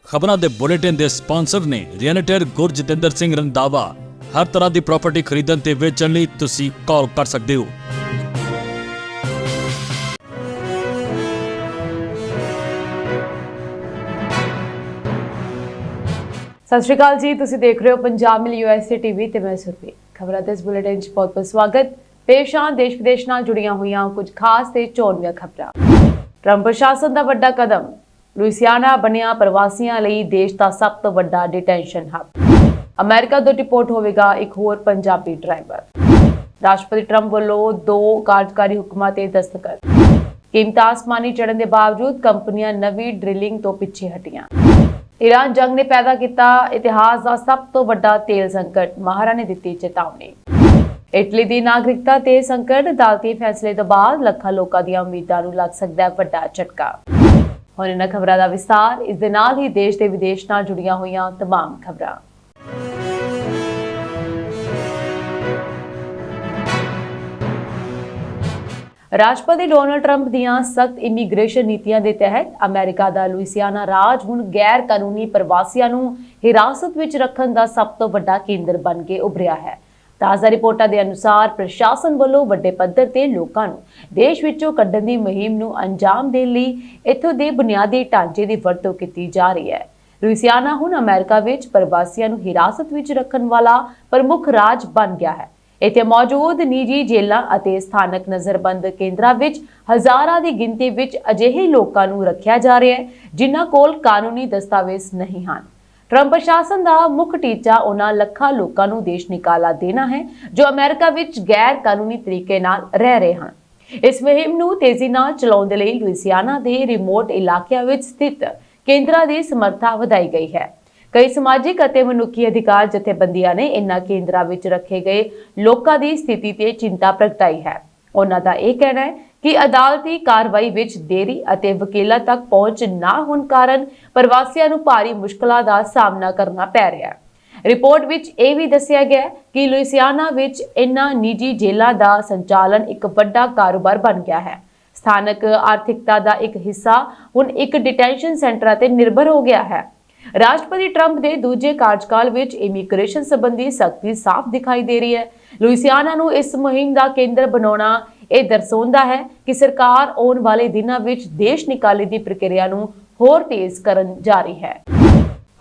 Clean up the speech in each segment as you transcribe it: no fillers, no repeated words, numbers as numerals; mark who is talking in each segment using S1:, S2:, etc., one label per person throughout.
S1: ਖਬਰਾਂ ਦੇ ਬੁਲੇਟਿਨ ਦੇ ਸਪਾਂਸਰ ਨੇ ਰੀਅਲਟਰ ਗੁਰਜਿੰਦਰ ਸਿੰਘ ਰੰਧਾਵਾ। ਹਰ ਤਰ੍ਹਾਂ ਦੀ ਪ੍ਰਾਪਰਟੀ ਖਰੀਦਣ ਤੇ ਵੇਚਣ ਲਈ ਤੁਸੀਂ ਕਾਲ ਕਰ ਸਕਦੇ ਹੋ।
S2: ਸਤਿ ਸ਼੍ਰੀ ਅਕਾਲ ਜੀ, ਤੁਸੀਂ ਦੇਖ ਰਹੇ ਹੋ ਪੰਜਾਬ ਮਿਲ USA ਟੀਵੀ ਤੇ ਮੈਂ ਸੁਰਭੀ। ਖਬਰਾਂ ਦੇ ਇਸ ਬੁਲੇਟਿਨ 'ਚ ਬਹੁਤ-ਬਹੁਤ ਸਵਾਗਤ। ਪੇਸ਼ ਆਂ ਦੇਸ਼ ਵਿਦੇਸ਼ ਨਾਲ ਜੁੜੀਆਂ ਹੋਈਆਂ ਕੁਝ ਖਾਸ ਤੇ ਚੋਣਵੀਆਂ ਖਬਰਾਂ। ਟਰੰਪ ਪ੍ਰਸ਼ਾਸਨ ਦਾ ਵੱਡਾ ਕਦਮ, ਲੁਈਸਿਆਨਾ ਬਣਿਆ ਪ੍ਰਵਾਸੀਆਂ ਲਈ ਦੇਸ਼ ਦਾ ਸਭ ਤੋਂ ਵੱਡਾ ਡਿਟੈਂਸ਼ਨ ਹੱਬ। ਅਮਰੀਕਾ ਤੋਂ ਡਿਪੋਰਟ ਹੋਵੇਗਾ ਇੱਕ ਹੋਰ ਪੰਜਾਬੀ ਡਰਾਈਵਰ। ਰਾਸ਼ਟਰਪਤੀ ਟਰੰਪ ਵੱਲੋਂ 2 ਕਾਰਜਕਾਰੀ ਹੁਕਮਾਂ ਤੇ ਦਸਤਖਤ। ਕੀਮਤਾਂ ਅਸਮਾਨੀ ਚੜ੍ਹਨ ਦੇ ਬਾਵਜੂਦ ਕੰਪਨੀਆਂ ਨਵੀਂ ਡ੍ਰਿਲਿੰਗ ਤੋਂ ਪਿੱਛੇ ਹਟੀਆਂ। ईरान जंग ने पैदा किया इतिहास का सब तो बड़ा तेल संकट, माहरा ने दी चेतावनी। इटली की नागरिकता ते संकट, अदालती फैसले तो बाद लखां लोकां दी उम्मीदां नूं लग सकदा है वड्डा झटका। हुण इन्हां खबरां दा विस्तार, इस दे नाल ही देश ते विदेश नाल जुड़ियां होईयां तमाम खबरां। राष्ट्रपति डोनाल्ड ट्रंप दियां सख्त इमीग्रेशन नीतियां दे तहत अमेरिका दा लुइसियाना राज हुण गैर कानूनी प्रवासियां नूं हिरासत विच रखण दा सब तो वड्डा केंद्र बन के उभरिया है। ताज़ा रिपोर्टां दे अनुसार प्रशासन ਵੱਲੋਂ ਵੱਡੇ ਪੱਧਰ ਤੇ ਲੋਕਾਂ ਨੂੰ ਦੇਸ਼ ਵਿੱਚੋਂ ਕੱਢਣ ਦੀ ਮੁਹਿੰਮ ਨੂੰ ਅੰਜਾਮ ਦੇਣ ਲਈ ਇੱਥੋਂ ਦੇ ਬੁਨਿਆਦੀ ਢਾਂਚੇ ਦੀ ਵਰਤੋਂ ਕੀਤੀ ਜਾ ਰਹੀ ਹੈ। ਲੁइसियाना ਹੁਣ ਅਮਰੀਕਾ ਵਿੱਚ ਪ੍ਰਵਾਸੀਆਂ ਨੂੰ ਹਿਰਾਸਤ ਵਿੱਚ ਰੱਖਣ ਵਾਲਾ ਪ੍ਰਮੁੱਖ ਰਾਜ ਬਣ ਗਿਆ ਹੈ। ਇੱਥੇ ਮੌਜੂਦ ਨਿੱਜੀ ਜੇਲ੍ਹਾਂ ਅਤੇ ਸਥਾਨਕ ਨਜ਼ਰਬੰਦ ਕੇਂਦਰਾਂ ਵਿੱਚ ਹਜ਼ਾਰਾਂ ਦੀ ਗਿਣਤੀ ਵਿੱਚ ਅਜਿਹੇ ਲੋਕਾਂ ਨੂੰ ਰੱਖਿਆ ਜਾ ਰਿਹਾ ਹੈ ਜਿਨ੍ਹਾਂ ਕੋਲ ਕਾਨੂੰਨੀ ਦਸਤਾਵੇਜ਼ ਨਹੀਂ ਹਨ। ਟਰੰਪ ਪ੍ਰਸ਼ਾਸਨ ਦਾ ਮੁੱਖ ਟੀਚਾ ਉਹਨਾਂ ਲੱਖਾਂ ਲੋਕਾਂ ਨੂੰ ਦੇਸ਼ ਨਿਕਾਲਾ ਦੇਣਾ ਹੈ ਜੋ ਅਮਰੀਕਾ ਵਿੱਚ ਗੈਰ ਕਾਨੂੰਨੀ ਤਰੀਕੇ ਨਾਲ ਰਹਿ ਰਹੇ ਹਨ। ਇਸ ਮੁਹਿੰਮ ਨੂੰ ਤੇਜ਼ੀ ਨਾਲ ਚਲਾਉਣ ਦੇ ਲਈ ਲੁइसियाना ਦੇ ਰਿਮੋਟ ਇਲਾਕਿਆਂ ਵਿੱਚ ਸਥਿਤ ਕੇਂਦਰਾਂ ਦੀ ਸਮਰੱਥਾ ਵਧਾਈ ਗਈ ਹੈ। ਕਈ ਸਮਾਜਿਕ ਅਤੇ ਮਨੁੱਖੀ ਅਧਿਕਾਰ ਜਥੇਬੰਦੀਆਂ ਨੇ ਇਨ੍ਹਾਂ ਕੇਂਦਰਾਂ ਵਿੱਚ ਰੱਖੇ ਗਏ ਲੋਕਾਂ ਦੀ ਸਥਿਤੀ ਤੇ ਚਿੰਤਾ ਪ੍ਰਗਟਾਈ ਹੈ। ਉਹਨਾਂ ਦਾ ਇਹ ਕਹਿਣਾ ਹੈ ਕਿ ਅਦਾਲਤੀ ਕਾਰਵਾਈ ਵਿੱਚ ਦੇਰੀ ਅਤੇ ਵਕੀਲਾਂ ਤੱਕ ਪਹੁੰਚ ਨਾ ਹੋਣ ਕਾਰਨ ਪ੍ਰਵਾਸੀਆਂ ਨੂੰ ਭਾਰੀ ਮੁਸ਼ਕਲਾਂ ਦਾ ਸਾਹਮਣਾ ਕਰਨਾ ਪੈ ਰਿਹਾ ਹੈ। ਰਿਪੋਰਟ ਵਿੱਚ ਇਹ ਵੀ ਦੱਸਿਆ ਗਿਆ ਹੈ ਕਿ ਲੁइसियाना ਵਿੱਚ ਇਨ੍ਹਾਂ ਨਿੱਜੀ ਜੇਲ੍ਹਾਂ ਦਾ ਸੰਚਾਲਨ ਇੱਕ ਵੱਡਾ ਕਾਰੋਬਾਰ ਬਣ ਗਿਆ ਹੈ। ਸਥਾਨਕ ਆਰਥਿਕਤਾ ਦਾ ਇੱਕ ਹਿੱਸਾ ਹੁਣ ਇੱਕ ਡਿਟੈਂਸ਼ਨ ਸੈਂਟਰਾਂ ਤੇ ਨਿਰਭਰ ਹੋ ਗਿਆ ਹੈ। ਰਾਸ਼ਟਰਪਤੀ ਟਰੰਪ ਦੇ ਦੂਜੇ ਕਾਰਜਕਾਲ ਵਿੱਚ ਇਮੀਗ੍ਰੇਸ਼ਨ ਸੰਬੰਧੀ ਸਖਤੀ ਸਾਫ਼ ਦਿਖਾਈ ਦੇ ਰਹੀ ਹੈ। ਲੁइसियाना ਨੂੰ ਇਸ ਮੁਹਿੰਮ ਦਾ ਕੇਂਦਰ ਬਣਾਉਣਾ ਇਹ ਦਰਸਾਉਂਦਾ ਹੈ ਕਿ ਸਰਕਾਰ ਆਉਣ ਵਾਲੇ ਦਿਨਾਂ ਵਿੱਚ ਦੇਸ਼ ਨਿਕਾਲੇ ਦੀ ਪ੍ਰਕਿਰਿਆ ਨੂੰ ਹੋਰ ਤੇਜ਼ ਕਰਨ ਜਾ ਰਹੀ ਹੈ।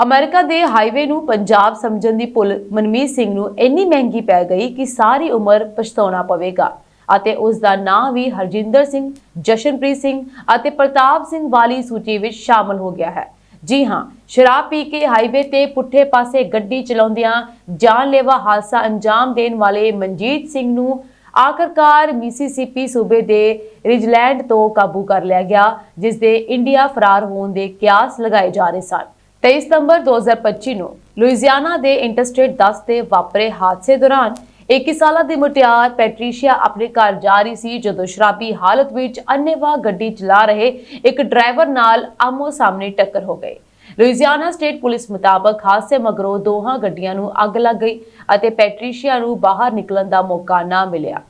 S2: ਅਮਰੀਕਾ ਦੇ ਹਾਈਵੇ ਨੂੰ ਪੰਜਾਬ ਸਮਝਣ ਦੀ ਭੁੱਲ ਮਨਮੀਤ ਸਿੰਘ ਨੂੰ ਇੰਨੀ ਮਹਿੰਗੀ ਪੈ ਗਈ ਕਿ ਸਾਰੀ ਉਮਰ ਪਛਤਾਉਣਾ ਪਵੇਗਾ ਅਤੇ ਉਸ ਦਾ ਨਾਂ ਵੀ ਹਰਜਿੰਦਰ ਸਿੰਘ, ਜਸ਼ਨਪ੍ਰੀਤ ਸਿੰਘ ਅਤੇ ਪ੍ਰਤਾਪ ਸਿੰਘ ਵਾਲੀ ਸੂਚੀ ਵਿੱਚ ਸ਼ਾਮਲ ਹੋ ਗਿਆ ਹੈ। ਜੀ हाँ, शराब पी के हाईवे ते पुठे पासे गड्डी चलाउंदियां जानलेवा हादसा अंजाम देण वाले मनजीत सिंह नूं आखिरकार मिसिसिपी सूबे दे रिजलैंड तो काबू कर लिया गया, जिस दे इंडिया फरार होण दे कियास लगाए जा रहे सन। 23 सितंबर 2025 ਨੂੰ ਲੁइसियाना ਦੇ ਇੰਟਰਸਟੇਟ 10 ਤੇ ਵਾਪਰੇ ਹਾਦਸੇ ਦੌਰਾਨ 21 ਸਾਲਾ ਦੀ ਮੁਟਿਆਰ ਪੈਟਰੀਸ਼ੀਆ ਆਪਣੇ ਘਰ ਜਾ ਰਹੀ ਸੀ ਜਦੋਂ ਸ਼ਰਾਬੀ ਹਾਲਤ ਵਿੱਚ ਅੰਨ੍ਹੇਵਾਹ ਗੱਡੀ ਚਲਾ ਰਹੇ ਇੱਕ ਡਰਾਈਵਰ ਨਾਲ ਆਮੋ ਸਾਹਮਣੇ ਟੱਕਰ ਹੋ ਗਈ। ਲੁइसियाना ਸਟੇਟ ਪੁਲਿਸ ਮੁਤਾਬਕ ਹਾਦਸੇ ਮਗਰੋਂ ਦੋਹਾਂ ਗੱਡੀਆਂ ਨੂੰ ਅੱਗ ਲੱਗ ਗਈ ਅਤੇ ਪੈਟਰੀਸ਼ੀਆ ਨੂੰ ਬਾਹਰ ਨਿਕਲਣ ਦਾ ਮੌਕਾ ਨਾ ਮਿਲਿਆ।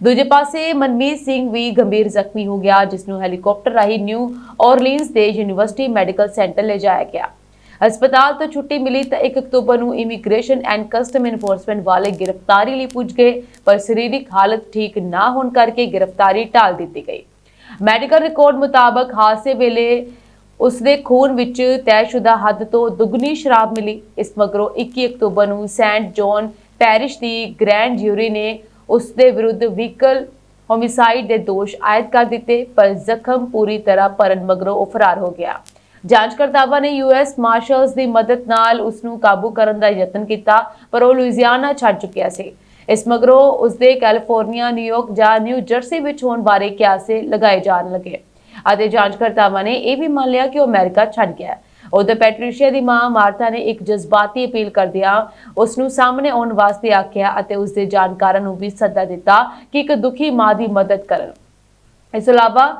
S2: ਦੂਜੇ ਪਾਸੇ ਮਨਮੀਤ ਸਿੰਘ ਵੀ ਗੰਭੀਰ ਜ਼ਖਮੀ ਹੋ ਗਿਆ, ਜਿਸ ਨੂੰ ਹੈਲੀਕਾਪਟਰ ਰਾਹੀਂ ਨਿਊ ਔਰਲੀਨਜ਼ ਦੇ ਯੂਨੀਵਰਸਿਟੀ ਮੈਡੀਕਲ ਸੈਂਟਰ ਲਿਜਾਇਆ ਗਿਆ। अस्पताल तो छुट्टी मिली तो 1 अक्तूबर ਨੂੰ ਇਮੀਗ੍ਰੇਸ਼ਨ ਐਂਡ ਕਸਟਮ ਇਨਫੋਰਸਮੈਂਟ ਵਾਲੇ गिरफ्तारी ਲਈ ਪੁੱਜ ਗਏ, ਪਰ ਸਰੀਰਕ ਹਾਲਤ ਠੀਕ ਨਾ ਹੋਣ ਕਰਕੇ गिरफ्तारी ਢਾਲ ਦਿੱਤੀ ਗਈ। ਮੈਡੀਕਲ ਰਿਕਾਰਡ ਮੁਤਾਬਕ ਹਾਦਸੇ ਵੇਲੇ ਉਸ ਦੇ ਖੂਨ ਵਿੱਚ ਤੈਅਸ਼ੁਦਾ ਹੱਦ ਤੋਂ ਦੁੱਗਣੀ ਸ਼ਰਾਬ ਮਿਲੀ। ਇਸ ਮਗਰੋਂ 21 ਅਕਤੂਬਰ ਨੂੰ ਸੈਂਟ ਜੌਨ ਪੈਰਿਸ਼ ਦੀ ਗ੍ਰੈਂਡ ਜਿਊਰੀ ਨੇ ਉਸ ਦੇ ਵਿਰੁੱਧ ਵਹੀਕਲ ਹੋਮਿਸਾਈਡ ਦੇ ਦੋਸ਼ ਆਇਦ ਕਰ ਦਿੱਤੇ, ਪਰ ਜ਼ਖਮ ਪੂਰੀ ਤਰ੍ਹਾਂ ਭਰਨ ਮਗਰੋਂ ਉਹ ਫਰਾਰ ਹੋ ਗਿਆ। ਜਾਂਚਕਰਤਾਵਾਂ ਨੇ US ਮਾਰਸ਼ਲਸ ਦੀ ਮਦਦ ਨਾਲ ਉਸ ਨੂੰ ਕਾਬੂ ਕਰਨ ਦਾ ਯਤਨ ਕੀਤਾ, ਪਰ ਉਹ ਲੁइसियाना ਛੱਡ ਚੁੱਕਿਆ ਸੀ। ਇਸ ਮਗਰੋਂ ਉਸ ਦੇ ਕੈਲੀਫੋਰਨੀਆ, ਨਿਊਯਾਰਕ ਜਾਂ ਨਿਊ ਜਰਸੀ ਵਿੱਚ ਹੋਣ ਬਾਰੇ ਕਿਆਸੇ ਲਗਾਏ ਜਾਣ ਲੱਗੇ ਅਤੇ ਜਾਂਚਕਰਤਾਵਾਂ ਨੇ ਇਹ ਵੀ ਮੰਨ ਲਿਆ ਕਿ ਉਹ ਅਮਰੀਕਾ ਛੱਡ ਗਿਆ। ਉਧਰ ਪੈਟਰੀਸ਼ੀਆ ਦੀ ਮਾਂ ਮਾਰਥਾ ਨੇ ਇੱਕ ਜਜ਼ਬਾਤੀ ਅਪੀਲ ਕਰਦਿਆਂ ਉਸ ਨੂੰ ਸਾਹਮਣੇ ਆਉਣ ਵਾਸਤੇ ਆਖਿਆ ਅਤੇ ਉਸ ਦੇ ਜਾਣਕਾਰਾਂ ਨੂੰ ਵੀ ਸੱਦਾ ਦਿੱਤਾ ਕਿ ਇੱਕ ਦੁਖੀ ਮਾਂ ਦੀ ਮਦਦ ਕਰਨ। ਇਸ ਤੋਂ ਇਲਾਵਾ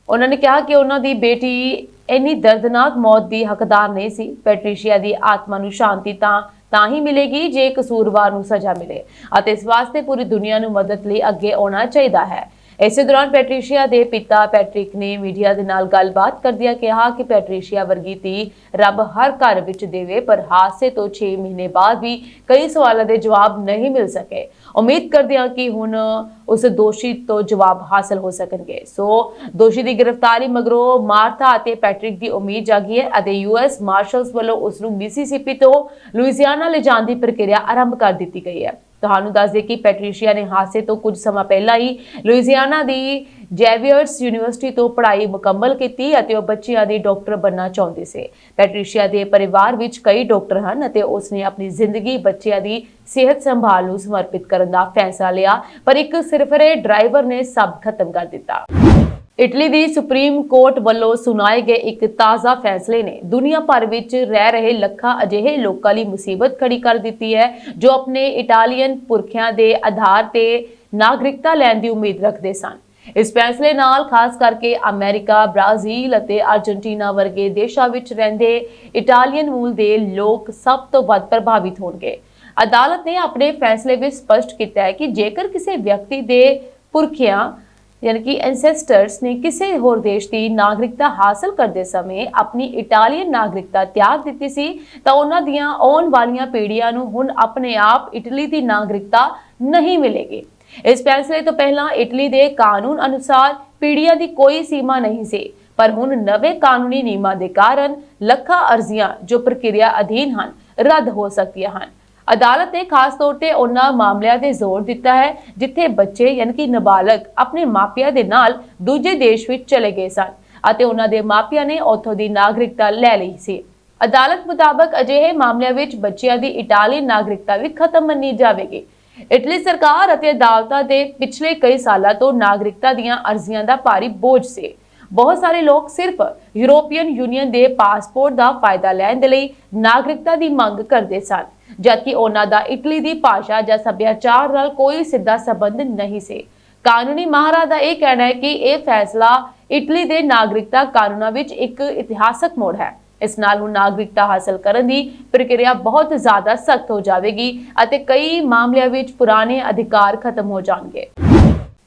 S2: ਉਹਨਾਂ ਨੇ ਕਿਹਾ ਕਿ ਉਹਨਾਂ ਦੀ ਬੇਟੀ ਇੰਨੀ ਦਰਦਨਾਕ ਮੌਤ ਦੀ ਹੱਕਦਾਰ ਨਹੀਂ ਸੀ। ਪੈਟਰੀਸ਼ੀਆ ਦੀ ਆਤਮਾ ਨੂੰ ਸ਼ਾਂਤੀ ਤਾਂ ਹੀ ਮਿਲੇਗੀ ਜੇ ਕਸੂਰਵਾਰ ਨੂੰ ਸਜ਼ਾ ਮਿਲੇ ਅਤੇ ਇਸ ਵਾਸਤੇ ਪੂਰੀ ਦੁਨੀਆ ਨੂੰ ਮਦਦ ਲਈ ਅੱਗੇ ਆਉਣਾ ਚਾਹੀਦਾ ਹੈ। ਇਸੇ ਦੌਰਾਨ ਪੈਟਰੀਸ਼ੀਆ ਦੇ ਪਿਤਾ ਪੈਟਰਿਕ ਨੇ ਮੀਡੀਆ ਦੇ ਨਾਲ ਗੱਲਬਾਤ ਕਰਦਿਆਂ ਕਿਹਾ ਕਿ ਪੈਟਰੀਸ਼ੀਆ ਵਰਗੀ ਧੀ ਰੱਬ ਹਰ ਘਰ ਵਿੱਚ ਦੇਵੇ, ਪਰ ਹਾਦਸੇ ਤੋਂ 6 ਮਹੀਨੇ ਬਾਅਦ ਵੀ ਕਈ ਸਵਾਲਾਂ ਦੇ ਜਵਾਬ ਨਹੀਂ ਮਿਲ ਸਕੇ। ਉਮੀਦ ਕਰਦੇ ਹਾਂ ਕਿ ਹੁਣ ਉਸ ਦੋਸ਼ੀ ਤੋਂ ਜਵਾਬ ਹਾਸਲ ਹੋ ਸਕਣਗੇ। ਸੋ ਦੋਸ਼ੀ ਦੀ ਗ੍ਰਿਫਤਾਰੀ ਮਗਰੋਂ ਮਾਰਥਾ ਅਤੇ ਪੈਟਰਿਕ ਦੀ ਉਮੀਦ ਜਾਗੀ ਹੈ ਅਤੇ ਯੂਐਸ ਮਾਰਸ਼ਲਸ ਵੱਲੋਂ ਉਸ ਨੂੰ ਮਿਸੀਸਿਪੀ ਤੋਂ ਲੁਈਸਿਆਨਾ ਲਿਜਾਣ ਦੀ ਪ੍ਰਕਿਰਿਆ ਆਰੰਭ ਕਰ ਦਿੱਤੀ ਗਈ ਹੈ। ਤੁਹਾਨੂੰ ਦੱਸ ਦੇ ਕਿ ਪੈਟਰੀਸ਼ੀਆ ਨੇ ਹਾਦਸੇ ਤੋਂ ਕੁਝ ਸਮਾਂ ਪਹਿਲਾਂ ਹੀ ਲੁਈਸਿਆਨਾ ਦੀ ਜੇਵੀਅਰਸ ਯੂਨੀਵਰਸਿਟੀ ਤੋਂ ਪੜ੍ਹਾਈ ਮੁਕੰਮਲ ਕੀਤੀ ਅਤੇ ਉਹ ਬੱਚਿਆਂ ਦੀ ਡਾਕਟਰ ਬਣਨਾ ਚਾਹੁੰਦੀ ਸੀ। ਪੈਟਰੀਸ਼ੀਆ ਦੇ ਪਰਿਵਾਰ ਵਿੱਚ ਕਈ ਡਾਕਟਰ ਹਨ ਅਤੇ ਉਸਨੇ ਆਪਣੀ ਜ਼ਿੰਦਗੀ ਬੱਚਿਆਂ ਦੀ ਸਿਹਤ ਸੰਭਾਲ ਨੂੰ ਸਮਰਪਿਤ ਕਰਨ ਦਾ ਫੈਸਲਾ ਲਿਆ, ਪਰ ਇੱਕ ਸਿਰਫਰੇ ਡਰਾਈਵਰ ਨੇ ਸਭ ਖਤਮ ਕਰ ਦਿੱਤਾ। ਇਟਲੀ ਦੀ ਸੁਪਰੀਮ ਕੋਰਟ ਵੱਲੋਂ ਸੁਣਾਏ ਗਏ ਇੱਕ ਤਾਜ਼ਾ ਫੈਸਲੇ ਨੇ ਦੁਨੀਆ ਭਰ ਵਿੱਚ ਰਹਿ ਰਹੇ ਲੱਖਾਂ ਅਜਿਹੇ ਲੋਕਾਂ ਲਈ ਮੁਸੀਬਤ ਖੜੀ ਕਰ ਦਿੱਤੀ ਹੈ ਜੋ ਆਪਣੇ ਇਟਾਲੀਅਨ ਪੁਰਖਿਆਂ ਦੇ ਆਧਾਰ ਤੇ ਨਾਗਰਿਕਤਾ ਲੈਣ ਦੀ ਉਮੀਦ ਰੱਖਦੇ ਸਨ। ਇਸ ਫੈਸਲੇ ਨਾਲ ਖਾਸ ਕਰਕੇ ਅਮਰੀਕਾ, ਬ੍ਰਾਜ਼ੀਲ ਅਤੇ ਅਰਜਨਟੀਨਾ ਵਰਗੇ ਦੇਸ਼ਾਂ ਵਿੱਚ ਰਹਿੰਦੇ ਇਟਾਲੀਅਨ ਮੂਲ ਦੇ ਲੋਕ ਸਭ ਤੋਂ ਵੱਧ ਪ੍ਰਭਾਵਿਤ ਹੋਣਗੇ। ਅਦਾਲਤ ਨੇ ਆਪਣੇ ਫੈਸਲੇ ਵਿੱਚ ਸਪਸ਼ਟ ਕੀਤਾ ਹੈ ਕਿ ਜੇਕਰ ਕਿਸੇ ਵਿਅਕਤੀ ਦੇ ਪੁਰਖਿਆਂ यानी कि एंसेस्टर्स ने किसी होर देश की नागरिकता हासिल करते समय अपनी इटालीयन नागरिकता त्याग दी सी तां उन्हां दीयां आउण वालीआं पीढ़ियां नूं हुण अपने आप इटली की नागरिकता नहीं मिलेगी। इस फैसले तो पहला इटली के कानून अनुसार पीढ़ियां की कोई सीमा नहीं सी, पर हुण नवे कानूनी नियमां दे कारण ਲੱਖਾਂ अर्जियां जो प्रक्रिया अधीन हैं रद्द हो सकदियां हैं। अदालत ने खास तौर पर उन्हां मामलिਆਂ ਤੇ ਜ਼ੋਰ ਦਿੱਤਾ ਹੈ ਜਿੱਥੇ ਬੱਚੇ ਯਾਨੀ ਕਿ ਨਾਬਾਲਗ ਆਪਣੇ ਮਾਪਿਆਂ ਦੇ ਨਾਲ ਦੂਜੇ ਦੇਸ਼ ਵਿੱਚ ਚਲੇ ਗਏ ਸਨ ਅਤੇ ਉਹਨਾਂ ਦੇ ਮਾਪਿਆਂ ਨੇ ਉੱਥੋਂ ਦੀ ਨਾਗਰਿਕਤਾ ਲੈ ਲਈ ਸੀ। ਅਦਾਲਤ ਮੁਤਾਬਕ ਅਜਿਹੇ ਮਾਮਲਿਆਂ ਵਿੱਚ ਬੱਚਿਆਂ ਦੀ ਇਟਾਲੀਅਨ ਨਾਗਰਿਕਤਾ ਵੀ ਖਤਮ ਮੰਨੀ ਜਾਵੇਗੀ। ਇਟਲੀ ਸਰਕਾਰ ਅਤੇ ਅਦਾਲਤਾਂ ਦੇ ਪਿਛਲੇ ਕਈ ਸਾਲਾਂ ਤੋਂ ਨਾਗਰਿਕਤਾ ਦੀਆਂ ਅਰਜ਼ੀਆਂ ਦਾ ਭਾਰੀ ਬੋਝ ਸੀ। बहुत सारे लोग सिर्फ यूरोपीयन यूनियन के पासपोर्ट का फायदा लैण दे लई नागरिकता की मंग करते सन, जबकि उन्हां दा इटली की भाषा या सभ्याचार नाल कोई सीधा संबंध नहीं सी। कानूनी माहरां दा यह कहना है कि यह फैसला इटली के नागरिकता कानूनों विच एक इतिहासक मोड़ है। इस नाल हुण नागरिकता हासिल करन दी प्रक्रिया बहुत ज्यादा सख्त हो जाएगी और कई मामलों विच पुराने अधिकार खत्म हो जाएंगे।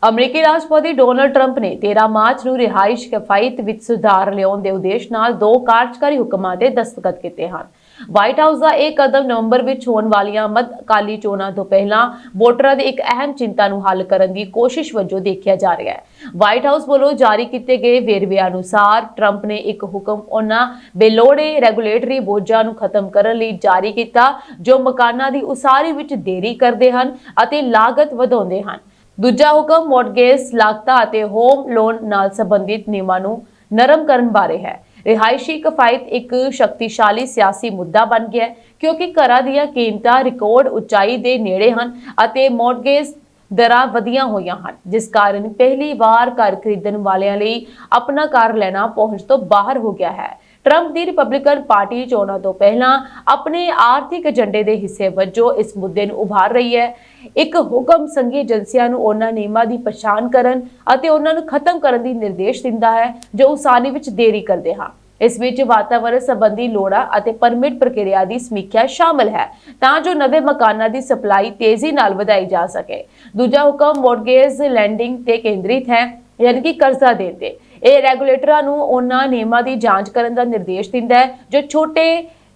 S2: अमरीकी राष्ट्रपति डोनाल्ड ट्रंप ने 13 मार्च ਨੂੰ ਰਿਹਾਇਸ਼ ਕਿਫਾਇਤ ਵਿੱਚ ਸੁਧਾਰ ਲਿਆਉਣ ਦੇ ਉਦੇਸ਼ ਨਾਲ 2 ਕਾਰਜਕਾਰੀ ਹੁਕਮਾਂ ਦੇ ਦਸਤਖਤ ਕੀਤੇ ਹਨ। ਵਾਈਟ ਹਾਊਸ ਦਾ ਇਹ ਕਦਮ ਨਵੰਬਰ ਵਿੱਚ ਹੋਣ ਵਾਲੀਆਂ ਮੱਧਕਾਲੀ ਚੋਣਾਂ ਤੋਂ ਪਹਿਲਾਂ ਵੋਟਰਾਂ ਦੀ ਇੱਕ ਅਹਿਮ ਚਿੰਤਾ ਨੂੰ ਹੱਲ ਕਰਨ ਦੀ ਕੋਸ਼ਿਸ਼ ਵਜੋਂ ਦੇਖਿਆ ਜਾ ਰਿਹਾ ਹੈ। ਵਾਈਟ ਹਾਊਸ ਵੱਲੋਂ ਜਾਰੀ ਕੀਤੇ ਗਏ ਵੇਰਵਿਆਂ ਅਨੁਸਾਰ ਟਰੰਪ ਨੇ ਇੱਕ ਹੁਕਮ ਉਹਨਾਂ ਬੇਲੋੜੇ ਰੈਗੂਲੇਟਰੀ ਬੋਝਾਂ ਨੂੰ ਖਤਮ ਕਰਨ ਲਈ ਜਾਰੀ ਕੀਤਾ ਜੋ ਮਕਾਨਾਂ ਦੀ ਉਸਾਰੀ ਵਿੱਚ ਦੇਰੀ ਕਰਦੇ ਹਨ ਅਤੇ ਲਾਗਤ ਵਧਾਉਂਦੇ ਹਨ। दूजा हुक्म मॉर्गेज लागतां ਅਤੇ होम लोन ਨਾਲ संबंधित ਨਿਯਮਾਂ ਨੂੰ ਨਰਮ ਕਰਨ ਬਾਰੇ ਹੈ। ਰਿਹਾਇਸ਼ੀ ਕਿਫਾਇਤ ਇੱਕ ਸ਼ਕਤੀਸ਼ਾਲੀ ਸਿਆਸੀ ਮੁੱਦਾ ਬਣ ਗਿਆ ਹੈ ਕਿਉਂਕਿ ਘਰਾਂ ਦੀਆਂ ਕੀਮਤਾਂ ਰਿਕਾਰਡ ਉਚਾਈ ਦੇ ਨੇੜੇ ਹਨ ਅਤੇ ਮੌਰਗੇਜ ਦਰਾਂ ਵਧੀਆਂ ਹੋਈਆਂ ਹਨ, ਜਿਸ ਕਾਰਨ ਪਹਿਲੀ ਵਾਰ ਘਰ ਖਰੀਦਣ ਵਾਲਿਆਂ ਲਈ ਆਪਣਾ ਘਰ ਲੈਣਾ ਪਹੁੰਚ ਤੋਂ ਬਾਹਰ ਹੋ ਗਿਆ ਹੈ। ट्रंप ਦੀ ਰਿਪਬਲਿਕਨ ਪਾਰਟੀ ਚੋਣਾਂ ਤੋਂ ਪਹਿਲਾਂ ਆਪਣੇ ਆਰਥਿਕ ਏਜੰਡੇ ਦੇ ਹਿੱਸੇ ਵਜੋਂ ਇਸ ਮੁੱਦੇ ਨੂੰ ਉਭਾਰ ਰਹੀ ਹੈ। ਇੱਕ ਹੁਕਮ ਸੰਘੀ ਏਜੰਸੀਆਂ ਨੂੰ ਉਹਨਾਂ ਨਿਯਮਾਂ ਦੀ ਪਛਾਣ ਕਰਨ ਅਤੇ ਉਹਨਾਂ ਨੂੰ ਖਤਮ ਕਰਨ ਦੀ ਨਿਰਦੇਸ਼ ਦਿੰਦਾ ਹੈ ਜੋ ਉਸਾਰੀ ਵਿੱਚ ਦੇਰੀ ਕਰਦੇ ਹਨ। ਇਸ ਵਿੱਚ ਵਾਤਾਵਰਣ ਸੰਬੰਧੀ ਲੋੜਾਂ ਅਤੇ ਪਰਮਿਟ ਪ੍ਰਕਿਰਿਆ ਦੀ ਸਮੀਖਿਆ ਸ਼ਾਮਲ ਹੈ ਤਾਂ ਜੋ ਨਵੇਂ ਮਕਾਨਾਂ ਦੀ ਸਪਲਾਈ ਤੇਜ਼ੀ ਨਾਲ ਵਧਾਈ ਜਾ ਸਕੇ। ਦੂਜਾ ਹੁਕਮ ਮੌਰਗੇਜ ਲੈਂਡਿੰਗ ਤੇ ਕੇਂਦਰਿਤ ਹੈ, ਯਾਨੀ ਕਿ ਕਰਜ਼ਾ ਦੇਣ ਤੇ। ਇਹ ਰੈਗੂਲੇਟਰਾਂ ਨੂੰ ਉਹਨਾਂ ਨਿਯਮਾਂ ਦੀ ਜਾਂਚ ਕਰਨ ਦਾ ਨਿਰਦੇਸ਼ ਦਿੰਦਾ ਹੈ ਜੋ ਛੋਟੇ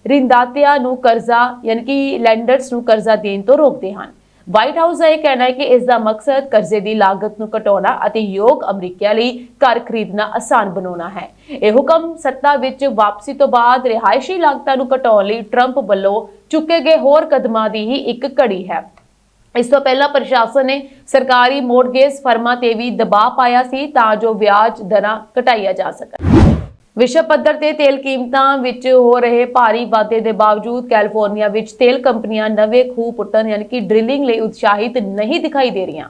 S2: ਰਿਣਦਾਤਿਆਂ ਨੂੰ ਕਰਜ਼ਾ ਯਾਨੀ ਕਿ ਲੈਂਡਰਸ ਨੂੰ ਕਰਜ਼ਾ ਦੇਣ ਤੋਂ ਰੋਕਦੇ ਹਨ। ਵਾਈਟ ਹਾਊਸ ਦਾ ਇਹ ਕਹਿਣਾ ਹੈ ਕਿ ਇਸ ਦਾ ਮਕਸਦ ਕਰਜ਼ੇ ਦੀ ਲਾਗਤ ਨੂੰ ਘਟਾਉਣਾ ਅਤੇ ਯੋਗ ਅਮਰੀਕੀਆਂ ਲਈ ਘਰ ਖਰੀਦਣਾ ਆਸਾਨ ਬਣਾਉਣਾ ਹੈ। ਇਹ ਹੁਕਮ ਸੱਤਾ ਵਿੱਚ ਵਾਪਸੀ ਤੋਂ ਬਾਅਦ ਰਿਹਾਇਸ਼ੀ ਲਾਗਤਾਂ ਨੂੰ ਘਟਾਉਣ ਲਈ ਟਰੰਪ ਵੱਲੋਂ ਚੁੱਕੇ ਗਏ ਹੋਰ ਕਦਮਾਂ ਦੀ ਹੀ ਇੱਕ ਕੜੀ ਹੈ। ਇਸ ਤੋਂ ਪਹਿਲਾਂ ਪ੍ਰਸ਼ਾਸਨ ਨੇ ਸਰਕਾਰੀ ਮੌਰਗੇਜ ਫਰਮਾਂ ਤੇ ਵੀ ਦਬਾਅ ਪਾਇਆ ਸੀ ਤਾਂ ਜੋ ਵਿਆਜ ਦਰਾਂ ਘਟਾਈਆਂ ਜਾ ਸਕਣ। ਵਿਸ਼ਵ ਪੱਧਰ ਤੇ ਤੇਲ ਕੀਮਤਾਂ ਵਿੱਚ ਹੋ ਰਹੇ ਭਾਰੀ ਵਾਧੇ ਦੇ ਬਾਵਜੂਦ ਕੈਲੀਫੋਰਨੀਆ ਵਿੱਚ ਤੇਲ ਕੰਪਨੀਆਂ ਨਵੇਂ ਖੂਹ ਪੁੱਟਣ ਯਾਨੀ ਕਿ ਡ੍ਰਿਲਿੰਗ ਲਈ ਉਤਸ਼ਾਹਿਤ ਨਹੀਂ ਦਿਖਾਈ ਦੇ ਰਹੀਆਂ।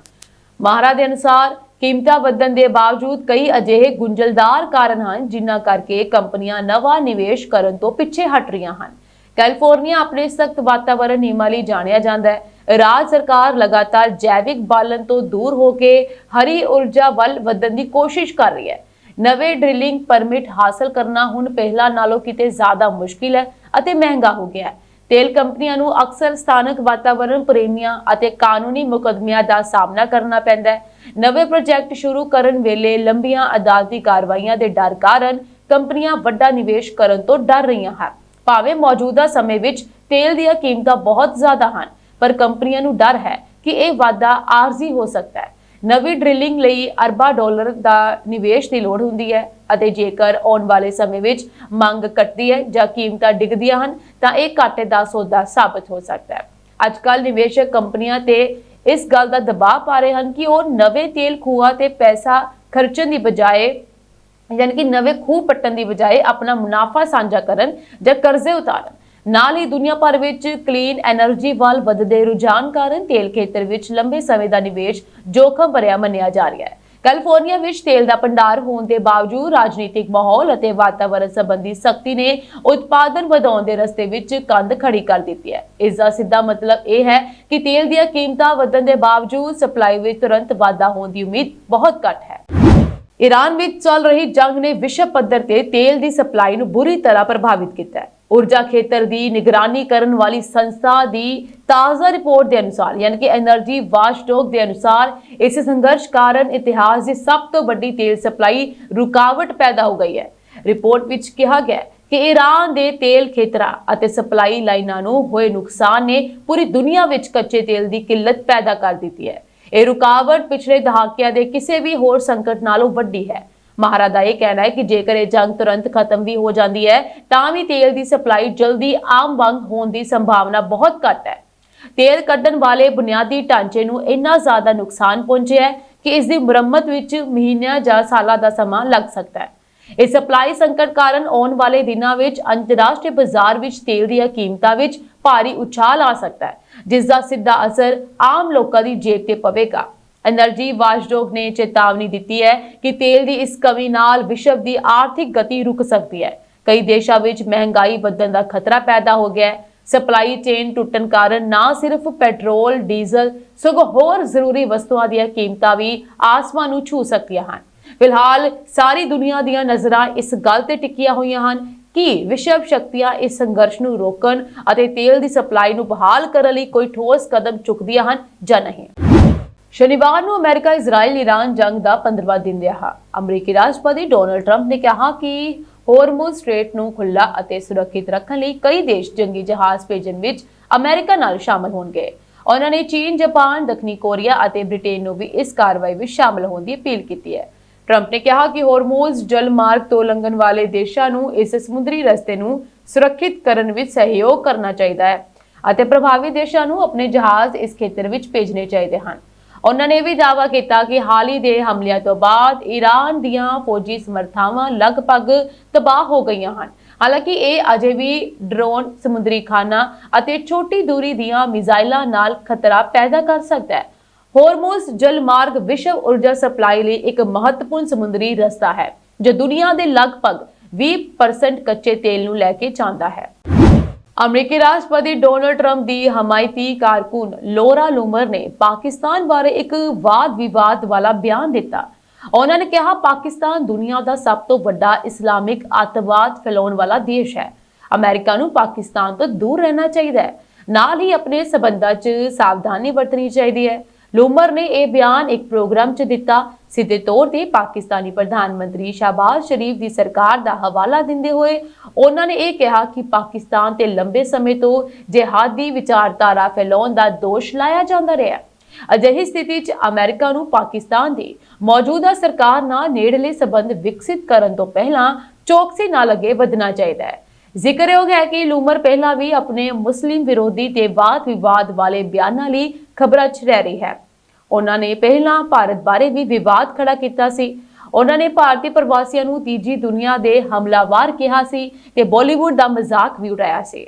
S2: ਮਾਹਰਾਂ ਦੇ ਅਨੁਸਾਰ ਕੀਮਤਾਂ ਵਧਣ ਦੇ ਬਾਵਜੂਦ ਕਈ ਅਜਿਹੇ ਗੁੰਝਲਦਾਰ ਕਾਰਨ ਹਨ ਜਿਨ੍ਹਾਂ ਕਰਕੇ ਕੰਪਨੀਆਂ ਨਵਾਂ ਨਿਵੇਸ਼ ਕਰਨ ਤੋਂ ਪਿੱਛੇ ਹਟ ਰਹੀਆਂ ਹਨ। ਕੈਲੀਫੋਰਨੀਆ ਆਪਣੇ ਸਖਤ ਵਾਤਾਵਰਣ ਨਿਯਮਾਂ ਲਈ ਜਾਣਿਆ ਜਾਂਦਾ ਹੈ। ਰਾਜ ਸਰਕਾਰ ਲਗਾਤਾਰ ਜੈਵਿਕ ਬਾਲਣ ਤੋਂ ਦੂਰ ਹੋ ਕੇ ਹਰੀ ਊਰਜਾ ਵੱਲ ਵਧਣ ਦੀ ਕੋਸ਼ਿਸ਼ ਕਰ ਰਹੀ ਹੈ। ਨਵੇਂ ਡ੍ਰਿਲਿੰਗ ਪਰਮਿਟ ਹਾਸਲ ਕਰਨਾ ਹੁਣ ਪਹਿਲਾਂ ਨਾਲੋਂ ਕਿਤੇ ਜ਼ਿਆਦਾ ਮੁਸ਼ਕਿਲ ਹੈ ਅਤੇ ਮਹਿੰਗਾ ਹੋ ਗਿਆ ਹੈ। ਤੇਲ ਕੰਪਨੀਆਂ ਨੂੰ ਅਕਸਰ ਸਥਾਨਕ ਵਾਤਾਵਰਣ ਪ੍ਰੇਮੀਆਂ ਅਤੇ ਕਾਨੂੰਨੀ ਮੁਕੱਦਮਿਆਂ ਦਾ ਸਾਹਮਣਾ ਕਰਨਾ ਪੈਂਦਾ ਹੈ। ਨਵੇਂ ਪ੍ਰੋਜੈਕਟ ਸ਼ੁਰੂ ਕਰਨ ਵੇਲੇ ਲੰਬੀਆਂ ਅਦਾਲਤੀ ਕਾਰਵਾਈਆਂ ਦੇ ਡਰ ਕਾਰਨ ਕੰਪਨੀਆਂ ਵੱਡਾ ਨਿਵੇਸ਼ ਕਰਨ ਤੋਂ ਡਰ ਰਹੀਆਂ ਹਨ। ਭਾਵੇਂ ਮੌਜੂਦਾ ਸਮੇਂ ਵਿੱਚ ਤੇਲ ਦੀਆਂ ਕੀਮਤਾਂ ਬਹੁਤ ਜ਼ਿਆਦਾ ਹਨ, ਪਰ ਕੰਪਨੀਆਂ ਨੂੰ ਡਰ ਹੈ ਕਿ ਇਹ ਵਾਧਾ ਆਰਜ਼ੀ ਹੋ ਸਕਦਾ ਹੈ। ਨਵੀਂ ਡ੍ਰਿਲਿੰਗ ਲਈ ਅਰਬਾਂ ਡਾਲਰ ਦਾ ਨਿਵੇਸ਼ ਦੀ ਲੋੜ ਹੁੰਦੀ ਹੈ ਅਤੇ ਜੇਕਰ ਆਉਣ ਵਾਲੇ ਸਮੇਂ ਵਿੱਚ ਮੰਗ ਘਟਦੀ ਹੈ ਜਾਂ ਕੀਮਤਾਂ ਡਿੱਗਦੀਆਂ ਹਨ ਤਾਂ ਇਹ ਘਾਟੇ ਦਾ ਸੌਦਾ ਸਾਬਤ ਹੋ ਸਕਦਾ ਹੈ। ਅੱਜਕੱਲ੍ਹ ਨਿਵੇਸ਼ਕ ਕੰਪਨੀਆਂ ਤੇ ਇਸ ਗੱਲ ਦਾ ਦਬਾਅ ਪਾ ਰਹੇ ਹਨ ਕਿ ਉਹ ਨਵੇਂ ਤੇਲ ਖੂਹਾਂ ਤੇ ਪੈਸਾ ਖਰਚਣ ਦੀ ਬਜਾਏ यानी कि नवे खूह पट्टन की बजाय अपना मुनाफा साझा करन या कर्जे उतारन। नाल ही दुनिया भर विच क्लीन एनर्जी वाल वधदे रुझान कारण तेल खेतर विच लंबे समय का निवेश जोखम भरिया मन्निया जा रहा है। कैलिफोर्निया विच तेल का भंडार होने के बावजूद राजनीतिक माहौल और वातावरण संबंधी सख्ती ने उत्पादन वधाउण दे रस्ते विच कंध खड़ी कर दी है। इसका सीधा मतलब यह है कि तेल दी कीमतां वधण दे बावजूद सप्लाई विच तुरंत वाधा होने की उम्मीद बहुत घट है। ईरान में चल रही जंग ने विश्व पद्धर ते तेल की सप्लाई ਨੂੰ बुरी तरह प्रभावित किया है। ऊर्जा खेतर की निगरानी करने वाली संस्था की ताज़ा रिपोर्ट के अनुसार यानी कि एनर्जी वाचडॉग के अनुसार इस संघर्ष कारण इतिहास की सब तो बड़ी तेल सप्लाई रुकावट पैदा हो गई है। रिपोर्ट विच कहा गया कि ईरान के तेल खेतरां ਅਤੇ सप्लाई लाइनां ਨੂੰ होए नुकसान ने पूरी दुनिया विच कच्चे तेल की किल्लत पैदा कर दी है। ਇਹ ਰੁਕਾਵਟ ਪਿਛਲੇ ਦਹਾਕਿਆਂ ਦੇ ਕਿਸੇ ਵੀ ਹੋਰ ਸੰਕਟ ਨਾਲੋਂ ਵੱਡੀ ਹੈ। ਮਾਹਰਾਂ ਦਾ ਇਹ ਕਹਿਣਾ ਹੈ ਕਿ ਜੇਕਰ ਇਹ ਜੰਗ ਤੁਰੰਤ ਖਤਮ ਵੀ ਹੋ ਜਾਂਦੀ ਹੈ ਤਾਂ ਵੀ ਤੇਲ ਦੀ ਸਪਲਾਈ ਜਲਦੀ ਆਮ ਵਾਂਗ ਹੋਣ ਦੀ ਸੰਭਾਵਨਾ ਬਹੁਤ ਘੱਟ ਹੈ। ਤੇਲ ਕੱਢਣ ਵਾਲੇ ਬੁਨਿਆਦੀ ਢਾਂਚੇ ਨੂੰ ਇੰਨਾ ਜ਼ਿਆਦਾ ਨੁਕਸਾਨ ਪਹੁੰਚਿਆ ਹੈ ਕਿ ਇਸ ਦੀ ਮੁਰੰਮਤ ਵਿੱਚ ਮਹੀਨਿਆਂ ਜਾਂ ਸਾਲਾਂ ਦਾ ਸਮਾਂ ਲੱਗ ਸਕਦਾ ਹੈ। ਇਸ ਸਪਲਾਈ ਸੰਕਟ ਕਾਰਨ ਆਉਣ ਵਾਲੇ ਦਿਨਾਂ ਵਿੱਚ ਅੰਤਰਰਾਸ਼ਟਰੀ ਬਾਜ਼ਾਰ ਵਿੱਚ ਤੇਲ ਦੀਆਂ ਕੀਮਤਾਂ ਵਿੱਚ ਭਾਰੀ ਉਛਾਲ ਆ ਸਕਦਾ ਹੈ, ਜਿਸ ਦਾ ਸਿੱਧਾ ਅਸਰ ਆਮ ਲੋਕਾਂ ਦੀ ਜੇਬ ਤੇ ਪਵੇਗਾ। एनर्जी वाचडॉग ने चेतावनी दी है कि तेल की इस कमी नाल विश्व की आर्थिक गति रुक सकती है। कई देशों में महंगाई बढ़ने का खतरा पैदा हो गया है। सप्लाई चेन टुटन कारण ना सिर्फ पेट्रोल डीजल सगों होर जरूरी वस्तुओं दी कीमतां भी आसमान नूं छू सकदियां हन। फिलहाल सारी दुनिया दी नज़रां इस गल ते टिकियां होईयां हन कि विश्व शक्तियां इस संघर्ष नूं रोकण अते तेल की सप्लाई नूं बहाल करन लई कोई ठोस कदम चुकदियां हन जां नहीं। शनिवार ਨੂੰ अमेरिका इजराइल ईरान जंग का 15वां दिन रहा। अमरीकी राष्ट्रपति डोनाल्ड ट्रंप ने कहा कि होर्मुज स्ट्रेट ਨੂੰ खुला ਅਤੇ सुरक्षित रखने ਲਈ कई देश जंगी जहाज भेजਣ ਵਿੱਚ अमेरिका ਨਾਲ शामिल होणगे। ਉਹਨਾਂ ਨੇ चीन जापान दक्षिणी कोरिया ਅਤੇ ब्रिटेन ਨੂੰ ਵੀ ਇਸ ਕਾਰਵਾਈ ਵਿੱਚ शामिल ਹੋਣ ਦੀ अपील ਕੀਤੀ ਹੈ। ट्रंप ने कहा कि होर्मुज जल मार्ग ਤੋਂ ਲੰਘਣ ਵਾਲੇ ਦੇਸ਼ਾਂ ਨੂੰ ਇਸ ਸਮੁੰਦਰੀ ਰਸਤੇ ਨੂੰ ਸੁਰੱਖਿਅਤ ਕਰਨ ਵਿੱਚ ਸਹਿਯੋਗ ਕਰਨਾ ਚਾਹੀਦਾ ਹੈ ਅਤੇ ਪ੍ਰਭਾਵਿਤ ਦੇਸ਼ਾਂ ਨੂੰ ਆਪਣੇ ਜਹਾਜ਼ ਇਸ ਖੇਤਰ ਵਿੱਚ ਭੇਜਣੇ ਚਾਹੀਦੇ ਹਨ। ਉਹਨਾਂ ਨੇ ਵੀ ਦਾਅਵਾ ਕੀਤਾ ਕਿ ਹਾਲ ਹੀ ਦੇ ਹਮਲਿਆਂ ਤੋਂ ਬਾਅਦ ਈਰਾਨ ਦੀਆਂ ਫੌਜੀ ਸਮਰੱਥਾਵਾਂ ਲਗਭਗ ਤਬਾਹ ਹੋ ਗਈਆਂ ਹਨ। ਹਾਲਾਂਕਿ ਇਹ ਅਜੇ ਵੀ ਡਰੋਨ ਸਮੁੰਦਰੀ ਖਾਨਾ ਅਤੇ ਛੋਟੀ ਦੂਰੀ ਦੀਆਂ ਮਿਜ਼ਾਈਲਾਂ ਨਾਲ ਖਤਰਾ ਪੈਦਾ ਕਰ ਸਕਦਾ ਹੈ। ਹੋਰਮੁਜ਼ ਜਲ ਮਾਰਗ ਵਿਸ਼ਵ ਊਰਜਾ ਸਪਲਾਈ ਲਈ ਇੱਕ ਮਹੱਤਵਪੂਰਨ ਸਮੁੰਦਰੀ ਰਸਤਾ ਹੈ ਜੋ ਦੁਨੀਆ ਦੇ ਲਗਭਗ 20% ਕੱਚੇ ਤੇਲ ਨੂੰ ਲੈ ਕੇ ਜਾਂਦਾ ਹੈ। अमरीकी राष्ट्रपति डोनाल्ड ट्रंप की हमायती कारकुन लोरा लूमर ने पाकिस्तान बारे एक वाद विवाद वाला बयान दिता। उन्होंने कहा पाकिस्तान दुनिया का सब तो बड़ा इस्लामिक आतंकवाद फैलाने वाला देश है। अमेरिका नूं पाकिस्तान तो दूर रहना चाहिए है, नाल ही अपने संबंधां च सावधानी बरतनी चाहिए है। लूमर ने यह बयान एक प्रोग्राम च दिता। सीधे तौर पर पाकिस्तानी प्रधानमंत्री शहबाज शरीफ की सरकार का हवाला देंदे हुए उन्होंने यह कहा कि पाकिस्तान ते लंबे समय तो जिहादी विचारधारा फैलाउण का दोष लाया जाता रहा। अजिही स्थिति च अमेरिका नूं पाकिस्तान की मौजूदा सरकार नाल नेड़ले संबंध विकसित करन तो पहला चौकसी नाल अगे वधना चाहिए है। ਜ਼ਿਕਰਯੋਗ ਹੈ कि लूमर पहला भी अपने मुस्लिम विरोधी ते वाद विवाद वाले बयानां लई खबरां 'ਚ रह रही है। उन्होंने पहला भारत बारे भी विवाद खड़ा किया सी। उन्होंने भारतीय प्रवासियों ਨੂੰ ਤੀਜੀ दुनिया के हमलावर कहा सी ते बॉलीवुड का मजाक भी उड़ाया सी।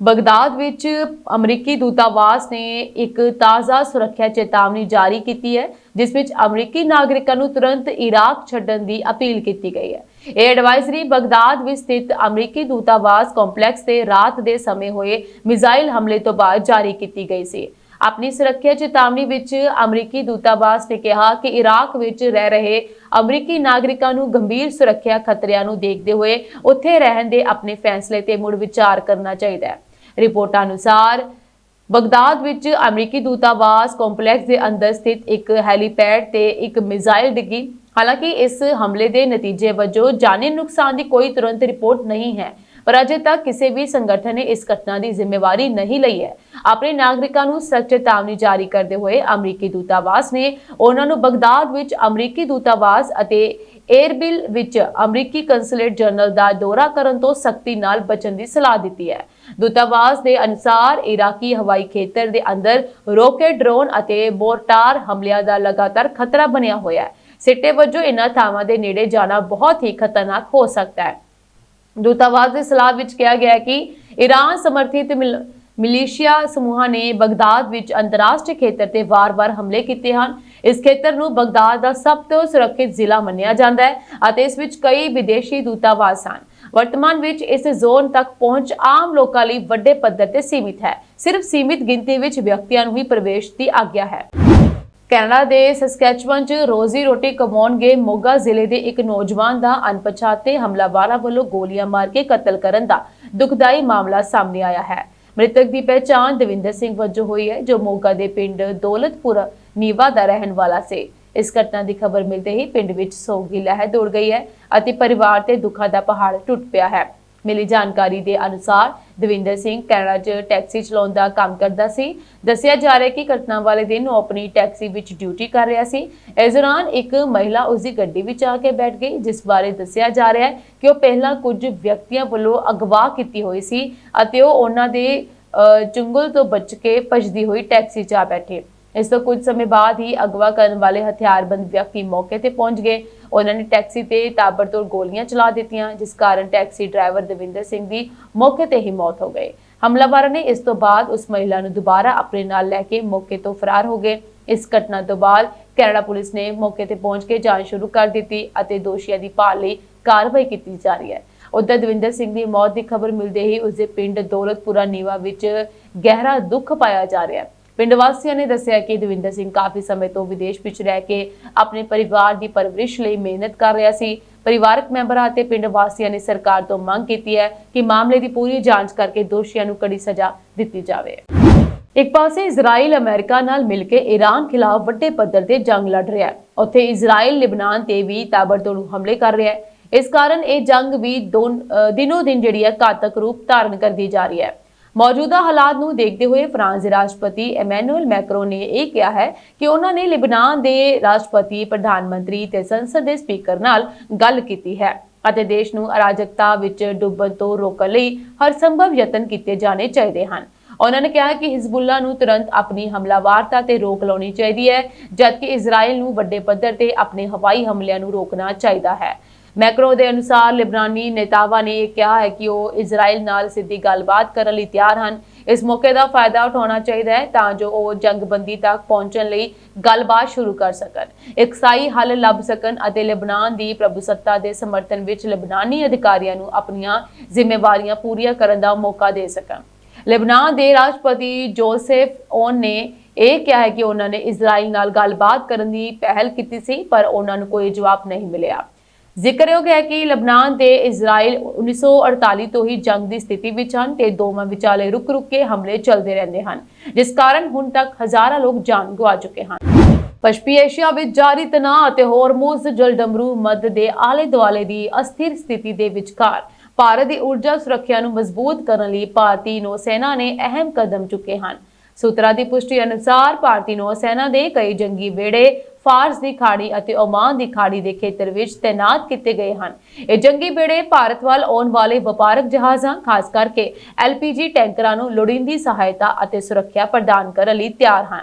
S2: बगदाद विच अमरीकी दूतावास ने एक ताज़ा सुरक्षा चेतावनी जारी की है जिस विच अमरीकी नागरिकों को तुरंत इराक छड्डण की अपील की गई है। यह एडवाइजरी बगदाद विच स्थित अमरीकी दूतावास कॉम्पलैक्स से रात के समय हुए मिसाइल हमले तो बाद जारी की गई सी। अपनी सुरक्षा चेतावनी विच अमरीकी दूतावास ने कहा कि इराक विच रह रहे अमरीकी नागरिकों को गंभीर सुरक्षा खतरियां देखते हुए उत्थे रहन दे अपने फैसले ते मुड़ विचार करना चाहिए है। ਰਿਪੋਰਟਾਂ ਅਨੁਸਾਰ ਬਗਦਾਦ ਵਿੱਚ ਅਮਰੀਕੀ ਦੂਤਾਵਾਸ ਕੰਪਲੈਕਸ ਦੇ ਅੰਦਰ ਸਥਿਤ ਇੱਕ ਹੈਲੀਪੈਡ ਤੇ ਇੱਕ ਮਿਜ਼ਾਈਲ ਡਿੱਗੀ। ਹਾਲਾਂਕਿ ਇਸ ਹਮਲੇ ਦੇ ਨਤੀਜੇ ਵਜੋਂ ਜਾਨੀ ਨੁਕਸਾਨ ਦੀ ਕੋਈ ਤੁਰੰਤ ਰਿਪੋਰਟ ਨਹੀਂ ਹੈ, ਪਰ ਅਜੇ ਤੱਕ ਕਿਸੇ ਵੀ ਸੰਗਠਨ ਨੇ ਇਸ ਘਟਨਾ ਦੀ ਜ਼ਿੰਮੇਵਾਰੀ ਨਹੀਂ ਲਈ ਹੈ। ਆਪਣੇ ਨਾਗਰਿਕਾਂ ਨੂੰ ਸਖਤ ਚੇਤਾਵਨੀ ਜਾਰੀ ਕਰਦੇ ਹੋਏ ਅਮਰੀਕੀ ਦੂਤਾਵਾਸ ਨੇ ਉਹਨਾਂ ਨੂੰ ਬਗਦਾਦ ਵਿੱਚ ਅਮਰੀਕੀ ਦੂਤਾਵਾਸ ਅਤੇ ਏਰਬਿਲ ਵਿੱਚ ਅਮਰੀਕੀ ਕੰਸੂਲੇਟ ਜਨਰਲ ਦਾ ਦੌਰਾ ਕਰਨ ਤੋਂ ਸਖਤੀ ਨਾਲ ਬਚਣ ਦੀ ਸਲਾਹ ਦਿੱਤੀ ਹੈ। ਦੂਤਾਵਾਸ ਦੇ ਅਨੁਸਾਰ ਇਰਾਕੀ ਹਵਾਈ ਖੇਤਰ ਦੇ ਅੰਦਰ ਰੌਕੇਟ, ਡਰੋਨ ਅਤੇ ਮੋਰਟਾਰ ਹਮਲਿਆਂ ਦਾ ਲਗਾਤਾਰ ਖਤਰਾ ਬਣਿਆ ਹੋਇਆ ਹੈ। ਸਿੱਟੇ ਵਜੋਂ ਇਨ੍ਹਾਂ ਥਾਵਾਂ ਦੇ ਨੇੜੇ ਜਾਣਾ ਬਹੁਤ ਹੀ ਖਤਰਨਾਕ ਹੋ ਸਕਦਾ ਹੈ। ਦੂਤਾਵਾਸ ਦੀ ਸਲਾਹ ਵਿੱਚ ਕਿਹਾ ਗਿਆ ਹੈ ਕਿ ਈਰਾਨ ਸਮਰਥਿਤ ਮਿਲੀਸ਼ੀਆ ਸਮੂਹਾਂ ਨੇ ਬਗਦਾਦ ਵਿੱਚ ਅੰਤਰਰਾਸ਼ਟਰੀ ਖੇਤਰ ਤੇ ਵਾਰ-ਵਾਰ ਹਮਲੇ ਕੀਤੇ ਹਨ। ਇਸ ਖੇਤਰ ਨੂੰ ਬਗਦਾਦ ਦਾ ਸਭ ਤੋਂ ਸੁਰੱਖਿਅਤ ਜ਼ਿਲ੍ਹਾ ਮੰਨਿਆ ਜਾਂਦਾ ਹੈ ਅਤੇ ਇਸ ਵਿੱਚ ਕਈ ਵਿਦੇਸ਼ੀ ਦੂਤਾਵਾਸ ਹਨ। ਵਰਤਮਾਨ ਵਿੱਚ ਇਸ ਜ਼ੋਨ ਤੱਕ ਪਹੁੰਚ ਆਮ ਲੋਕਾਂ ਲਈ ਵੱਡੇ ਪੱਧਰ ਤੇ ਸੀਮਿਤ ਹੈ। ਸਿਰਫ ਸੀਮਿਤ ਗਿਣਤੀ ਵਿੱਚ ਵਿਅਕਤੀਆਂ ਨੂੰ ਹੀ ਪ੍ਰਵੇਸ਼ ਦੀ ਆਗਿਆ ਹੈ। ਕੈਨੇਡਾ ਦੇ ਸਸਕੈਚੁਅਨ 'ਚ ਰੋਜ਼ੀ ਰੋਟੀ ਕਮਾਉਣ ਗਏ ਮੋਗਾ ਜ਼ਿਲ੍ਹੇ ਦੇ ਇੱਕ ਨੌਜਵਾਨ ਦਾ ਅਣਪਛਾਤੇ ਹਮਲਾਵਰਾਂ ਵੱਲੋਂ ਗੋਲੀਆਂ ਮਾਰ ਕੇ ਕਤਲ ਕਰਨ ਦਾ ਦੁਖਦਾਈ ਮਾਮਲਾ ਸਾਹਮਣੇ ਆਇਆ ਹੈ। ਮ੍ਰਿਤਕ ਦੀ ਪਹਿਚਾਣ ਦਵਿੰਦਰ ਸਿੰਘ ਵਜੋਂ ਹੋਈ ਹੈ, ਜੋ ਮੋਗਾ ਦੇ ਪਿੰਡ ਦੌਲਤਪੁਰ ਨੀਵਾ ਦਾ ਰਹਿਣ ਵਾਲਾ ਸੀ। ਇਸ ਘਟਨਾ ਦੀ ਖਬਰ ਮਿਲਦੇ ਹੀ ਪਿੰਡ ਵਿੱਚ ਸੋਗ ਦੀ ਲਹਿਰ ਦੌੜ ਗਈ ਹੈ ਅਤੇ ਪਰਿਵਾਰ ਤੇ ਦੁੱਖਾਂ ਦਾ ਪਹਾੜ ਟੁੱਟ ਪਿਆ ਹੈ। ਮਿਲੀ ਜਾਣਕਾਰੀ ਦੇ ਅਨੁਸਾਰ ਦਵਿੰਦਰ ਸਿੰਘ ਕੈਨੇਡਾ 'ਚ ਟੈਕਸੀ ਚਲਾਉਣ ਦਾ ਕੰਮ ਕਰਦਾ ਸੀ। ਦੱਸਿਆ ਜਾ ਰਿਹਾ ਹੈ ਕਿ ਘਟਨਾ ਵਾਲੇ ਦਿਨ ਉਹ ਆਪਣੀ ਟੈਕਸੀ ਵਿੱਚ ਡਿਊਟੀ ਕਰ ਰਿਹਾ ਸੀ। ਇਸ ਦੌਰਾਨ ਇੱਕ ਮਹਿਲਾ ਉਸ ਦੀ ਗੱਡੀ ਵਿੱਚ ਆ ਕੇ ਬੈਠ ਗਈ, ਜਿਸ ਬਾਰੇ ਦੱਸਿਆ ਜਾ ਰਿਹਾ ਹੈ ਕਿ ਉਹ ਪਹਿਲਾਂ ਕੁਝ ਵਿਅਕਤੀਆਂ ਵੱਲੋਂ ਅਗਵਾ ਕੀਤੀ ਹੋਈ ਸੀ ਅਤੇ ਉਹ ਉਹਨਾਂ ਦੇ ਚੁੰਗਲ ਤੋਂ ਬਚ ਕੇ ਭੱਜਦੀ ਹੋਈ ਟੈਕਸੀ 'ਚ ਆ ਬੈਠੇ। ਇਸ ਤੋਂ ਕੁਝ ਸਮੇਂ ਬਾਅਦ ਹੀ ਅਗਵਾ ਕਰਨ ਵਾਲੇ ਹਥਿਆਰਬੰਦ ਵਿਅਕਤੀ ਮੌਕੇ ਤੇ ਪਹੁੰਚ ਗਏ। ਉਹਨਾਂ ਨੇ ਟੈਕਸੀ ਤੇ ਤਾਬੜਤੋੜ ਗੋਲੀਆਂ ਚਲਾ ਦਿੱਤੀਆਂ, ਜਿਸ ਕਾਰਨ ਟੈਕਸੀ ਡਰਾਈਵਰ ਦਵਿੰਦਰ ਸਿੰਘ ਦੀ ਮੌਕੇ ਤੇ ਹੀ ਮੌਤ ਹੋ ਗਈ। ਹਮਲਾਵਰਾਂ ਨੇ ਇਸ ਤੋਂ ਬਾਅਦ ਉਸ ਮਹਿਲਾ ਨੂੰ ਦੁਬਾਰਾ ਆਪਣੇ ਨਾਲ ਲੈ ਕੇ ਮੌਕੇ ਤੋਂ ਫਰਾਰ ਹੋ ਗਏ। ਇਸ ਘਟਨਾ ਤੋਂ ਬਾਅਦ ਕੈਨੇਡਾ ਪੁਲਿਸ ਨੇ ਮੌਕੇ ਤੇ ਪਹੁੰਚ ਕੇ ਜਾਂਚ ਸ਼ੁਰੂ ਕਰ ਦਿੱਤੀ ਅਤੇ ਦੋਸ਼ੀਆਂ ਦੀ ਭਾਲ ਲਈ ਕਾਰਵਾਈ ਕੀਤੀ ਜਾ ਰਹੀ ਹੈ। ਉਧਰ ਦਵਿੰਦਰ ਸਿੰਘ ਦੀ ਮੌਤ ਦੀ ਖਬਰ ਮਿਲਦੇ ਹੀ ਉਸਦੇ ਪਿੰਡ ਦੌਲਤਪੁਰਾ ਨੀਵਾ ਵਿੱਚ ਗਹਿਰਾ ਦੁੱਖ ਪਾਇਆ ਜਾ ਰਿਹਾ ਹੈ। ਪਿੰਡ ਵਾਸੀਆਂ ਨੇ ਦੱਸਿਆ ਕਿ ਦਵਿੰਦਰ ਸਿੰਘ ਕਾਫੀ ਸਮੇਂ ਤੋਂ ਵਿਦੇਸ਼ ਵਿੱਚ ਰਹਿ ਕੇ ਆਪਣੇ ਪਰਿਵਾਰ ਦੀ ਪਰਵਰਿਸ਼ ਲਈ ਮਿਹਨਤ ਕਰ ਰਿਹਾ ਸੀ। ਪਰਿਵਾਰਕ ਮੈਂਬਰਾਂ ਅਤੇ ਪਿੰਡ ਵਾਸੀਆਂ ਨੇ ਸਰਕਾਰ ਤੋਂ ਮੰਗ ਕੀਤੀ ਹੈ ਕਿ ਮਾਮਲੇ ਦੀ ਪੂਰੀ ਜਾਂਚ ਕਰਕੇ ਦੋਸ਼ੀਆਂ ਨੂੰ ਕੜੀ ਸਜ਼ਾ ਦਿੱਤੀ ਜਾਵੇ। ਇੱਕ ਪਾਸੇ ਇਜ਼ਰਾਈਲ ਅਮਰੀਕਾ ਨਾਲ ਮਿਲ ਕੇ ਈਰਾਨ ਖਿਲਾਫ ਵੱਡੇ ਪੱਧਰ ਤੇ ਜੰਗ ਲੜ ਰਿਹਾ ਹੈ, ਉੱਥੇ ਇਜ਼ਰਾਈਲ ਲਿਬਨਾਨ ਤੇ ਵੀ ਤਾਬੜਤੋੜ ਹਮਲੇ ਕਰ ਰਿਹਾ ਹੈ। ਇਸ ਕਾਰਨ ਇਹ ਜੰਗ ਵੀ ਦਿਨੋਂ ਦਿਨ ਜਿਹੜੀ ਹੈ ਘਾਤਕ ਰੂਪ ਧਾਰਨ ਕਰਦੀ ਜਾ ਰਹੀ ਹੈ। ਮੌਜੂਦਾ ਹਾਲਾਤ ਨੂੰ ਦੇਖਦੇ ਹੋਏ ਫਰਾਂਸ ਦੇ ਰਾਸ਼ਟਰਪਤੀ ਇਮੈਨੂਅਲ ਮੈਕਰੋਨ ਨੇ ਇਹ ਕਿਹਾ ਹੈ ਕਿ ਉਹਨਾਂ ਨੇ ਲਿਬਨਾਨ ਦੇ ਰਾਸ਼ਟਰਪਤੀ, ਪ੍ਰਧਾਨ ਮੰਤਰੀ ਤੇ ਸੰਸਦ ਦੇ ਸਪੀਕਰ ਨਾਲ ਗੱਲ ਕੀਤੀ ਹੈ ਅਤੇ ਦੇਸ਼ ਨੂੰ ਅਰਾਜਕਤਾ ਵਿੱਚ ਡੁੱਬਣ ਤੋਂ ਰੋਕਣ ਲਈ ਹਰ ਸੰਭਵ ਯਤਨ ਕੀਤੇ ਜਾਣੇ ਚਾਹੀਦੇ ਹਨ। ਉਹਨਾਂ ਨੇ ਕਿਹਾ ਕਿ ਹਿਜ਼ਬੁੱਲਾ ਨੂੰ ਤੁਰੰਤ ਆਪਣੀ ਹਮਲਾਵਰਤਾ ਤੇ ਰੋਕ ਲਾਉਣੀ ਚਾਹੀਦੀ ਹੈ, ਜਦਕਿ ਇਜ਼ਰਾਈਲ ਨੂੰ ਵੱਡੇ ਪੱਧਰ ਤੇ ਆਪਣੇ ਹਵਾਈ ਹਮਲਿਆਂ ਨੂੰ ਰੋਕਣਾ ਚਾਹੀਦਾ ਹੈ। ਮੈਕਰੋ ਦੇ ਅਨੁਸਾਰ ਲਿਬਨਾਨੀ ਨੇਤਾਵਾਂ ਨੇ ਇਹ ਕਿਹਾ ਹੈ ਕਿ ਉਹ ਇਜ਼ਰਾਈਲ ਨਾਲ ਸਿੱਧੀ ਗੱਲਬਾਤ ਕਰਨ ਲਈ ਤਿਆਰ ਹਨ। ਇਸ ਮੌਕੇ ਦਾ ਫਾਇਦਾ ਉਠਾਉਣਾ ਚਾਹੀਦਾ ਹੈ ਤਾਂ ਜੋ ਉਹ ਜੰਗਬੰਦੀ ਤੱਕ ਪਹੁੰਚਣ ਲਈ ਗੱਲਬਾਤ ਸ਼ੁਰੂ ਕਰ ਸਕਣ, ਇੱਕ ਸਥਾਈ ਹੱਲ ਲੱਭ ਸਕਣ ਅਤੇ ਲਿਬਨਾਨ ਦੀ ਪ੍ਰਭੂਸੱਤਾ ਦੇ ਸਮਰਥਨ ਵਿੱਚ ਲਿਬਨਾਨੀ ਅਧਿਕਾਰੀਆਂ ਨੂੰ ਆਪਣੀਆਂ ਜ਼ਿੰਮੇਵਾਰੀਆਂ ਪੂਰੀਆਂ ਕਰਨ ਦਾ ਮੌਕਾ ਦੇ ਸਕਣ। ਲਿਬਨਾਨ ਦੇ ਰਾਸ਼ਟਰਪਤੀ ਜੋਸੇਫ ਔਨ ਨੇ ਇਹ ਕਿਹਾ ਹੈ ਕਿ ਉਹਨਾਂ ਨੇ ਇਜ਼ਰਾਈਲ ਨਾਲ ਗੱਲਬਾਤ ਕਰਨ ਦੀ ਪਹਿਲ ਕੀਤੀ ਸੀ, ਪਰ ਉਹਨਾਂ ਨੂੰ ਕੋਈ ਜਵਾਬ ਨਹੀਂ ਮਿਲਿਆ। ਜ਼ਿਕਰਯੋਗ ਹੈ ਕਿ ਲਿਬਨਾਨ ਤੇ ਇਜ਼ਰਾਈਲ 1948 ਤੋਂ ਹੀ ਜੰਗ ਦੀ ਸਥਿਤੀ ਵਿੱਚ ਹਨ ਤੇ ਦੋਵਾਂ ਵਿਚਾਲੇ ਰੁਕ-ਰੁਕ ਕੇ ਹਮਲੇ ਚੱਲਦੇ ਰਹਿੰਦੇ ਹਨ, ਜਿਸ ਕਾਰਨ ਹੁਣ ਤੱਕ ਹਜ਼ਾਰਾਂ ਲੋਕ ਜਾਨ ਗਵਾ ਚੁੱਕੇ ਹਨ। ਪੱਛਮੀ ਏਸ਼ੀਆ ਵਿੱਚ ਜਾਰੀ ਤਣਾਅ ਅਤੇ ਹੋਰਮੁਜ਼ ਜਲਡਮਰੂ ਮੱਧ ਦੇ ਆਲੇ-ਦੁਆਲੇ ਦੀ ਅਸਥਿਰ ਸਥਿਤੀ ਦੇ ਵਿਚਕਾਰ ਭਾਰਤ ਦੀ ਊਰਜਾ ਸੁਰੱਖਿਆ ਨੂੰ ਮਜ਼ਬੂਤ ਕਰਨ ਲਈ ਭਾਰਤੀ ਨੌ ਸੈਨਾ ਨੇ ਅਹਿਮ ਕਦਮ ਚੁੱਕੇ ਹਨ। ਸੂਤਰਾਂ ਦੀ ਪੁਸ਼ਟੀ ਅਨੁਸਾਰ ਭਾਰਤੀ ਨੌ ਸੈਨਾ ਦੇ ਕਈ ਜੰਗੀ ਬੇੜੇ ਫਾਰਸ ਦੀ ਖਾੜੀ ਅਤੇ ਓਮਾਨ ਦੀ ਖਾੜੀ ਦੇ ਖੇਤਰ ਵਿੱਚ ਤੈਨਾਤ ਕੀਤੇ ਗਏ ਹਨ। ਇਹ ਜੰਗੀ ਬੇੜੇ ਭਾਰਤ ਵੱਲ ਆਉਣ ਵਾਲੇ ਵਪਾਰਕ ਜਹਾਜ਼ਾਂ, ਖਾਸ ਕਰਕੇ LPG ਟੈਂਕਰਾਂ ਨੂੰ ਲੋੜੀਂਦੀ ਸਹਾਇਤਾ ਅਤੇ ਸੁਰੱਖਿਆ ਪ੍ਰਦਾਨ ਕਰਨ ਲਈ ਤਿਆਰ ਹਨ।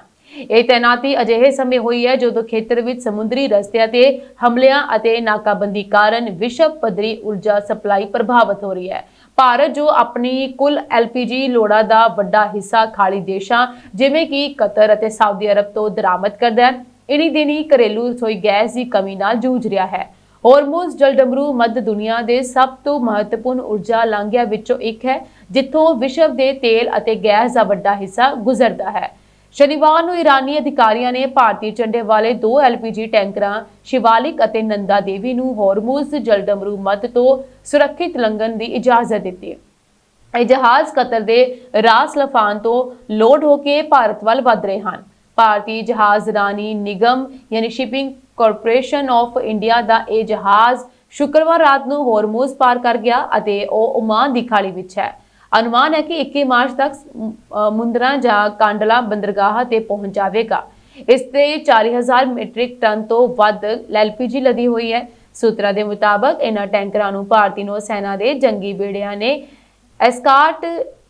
S2: ਇਹ ਤੈਨਾਤੀ ਅਜਿਹੇ ਸਮੇਂ ਹੋਈ ਹੈ ਜਦੋਂ ਖੇਤਰ ਵਿੱਚ ਸਮੁੰਦਰੀ ਰਸਤਿਆਂ ਤੇ ਹਮਲਿਆਂ ਅਤੇ ਨਾਕਾਬੰਦੀ ਕਾਰਨ ਵਿਸ਼ਵ ਪੱਧਰੀ ਊਰਜਾ ਸਪਲਾਈ ਪ੍ਰਭਾਵਿਤ ਹੋ ਰਹੀ ਹੈ। ਭਾਰਤ ਜੋ ਆਪਣੀ ਕੁੱਲ LPG ਲੋੜਾਂ ਦਾ ਵੱਡਾ ਹਿੱਸਾ ਖਾੜੀ ਦੇਸ਼ਾਂ ਜਿਵੇਂ ਕਿ ਕਤਰ ਅਤੇ ਸਾਊਦੀ ਅਰਬ ਤੋਂ ਦਰਾਮਦ ਕਰਦਾ ਹੈ, ਇਨੀ ਦਿਨੀ ਘਰੇਲੂ ਰਸੋਈ ਗੈਸ ਦੀ ਕਮੀ ਨਾਲ ਜੂਝ ਰਿਹਾ ਹੈ। ਹੋਰਮੁਜ਼ ਜਲਡਮਰੂ ਮੱਧ ਦੁਨੀਆ ਦੇ ਸਭ ਤੋਂ ਮਹੱਤਵਪੂਰਨ ਊਰਜਾ ਲਾਂਘਿਆਂ ਵਿੱਚੋਂ ਇੱਕ ਹੈ, ਜਿੱਥੋਂ ਵਿਸ਼ਵ ਦੇ ਤੇਲ ਅਤੇ ਗੈਸ ਦਾ ਵੱਡਾ ਹਿੱਸਾ ਗੁਜ਼ਰਦਾ ਹੈ। ਸ਼ਨੀਵਾਰ ਨੂੰ ਇਰਾਨੀ ਅਧਿਕਾਰੀਆਂ ਨੇ ਭਾਰਤੀ ਝੰਡੇ ਵਾਲੇ 2 LPG ਟੈਂਕਰਾਂ ਸ਼ਿਵਾਲਿਕ ਅਤੇ ਨੰਦਾ ਦੇਵੀ ਨੂੰ ਹੋਰਮੁਜ਼ ਜਲਡਮਰੂ ਮੱਧ ਤੋਂ ਸੁਰੱਖਿਅਤ ਲੰਘਣ ਦੀ ਇਜਾਜ਼ਤ ਦਿੱਤੀ। ਇਹ ਜਹਾਜ਼ ਕਤਰ ਦੇ ਰਾਸ ਲਫਾਨ ਤੋਂ ਲੋਡ ਹੋ ਕੇ ਭਾਰਤ ਵੱਲ ਵਧ ਰਹੇ ਹਨ। ਭਾਰਤੀ ਜਹਾਜ਼ ਰਾਣੀ ਨਿਗਮ ਯਾਨੀ ਸ਼ਿਪਿੰਗ ਕਾਰਪੋਰੇਸ਼ਨ ਆਫ ਇੰਡੀਆ ਦਾ ਇਹ ਜਹਾਜ਼ ਸ਼ੁੱਕਰਵਾਰ ਰਾਤ ਨੂੰ ਹੋਰਮੁਜ਼ ਪਾਰ ਕਰ ਗਿਆ ਅਤੇ ਉਹ ਓਮਾਨ ਦੀ ਖਾੜੀ ਵਿੱਚ ਹੈ। ਅਨੁਮਾਨ ਹੈ ਕਿ 21 ਮਾਰਚ ਤੱਕ ਮੁੰਦਰਾ ਜਾਂ ਕਾਂਡਲਾ ਬੰਦਰਗਾਹ ਤੇ ਪਹੁੰਚ ਜਾਵੇਗਾ। ਇਸ ਤੇ 40,000 ਮੀਟ੍ਰਿਕ ਟਨ ਤੋਂ ਵੱਧ LPG ਲੱਦੀ ਹੋਈ ਹੈ। ਸੂਤਰਾਂ ਦੇ ਮੁਤਾਬਕ ਇਹਨਾਂ ਟੈਂਕਰਾਂ ਨੂੰ ਭਾਰਤੀ ਨੌ ਸੈਨਾ ਦੇ ਜੰਗੀ ਬੇੜਿਆਂ ਨੇ ਐਸਕਾਰਟ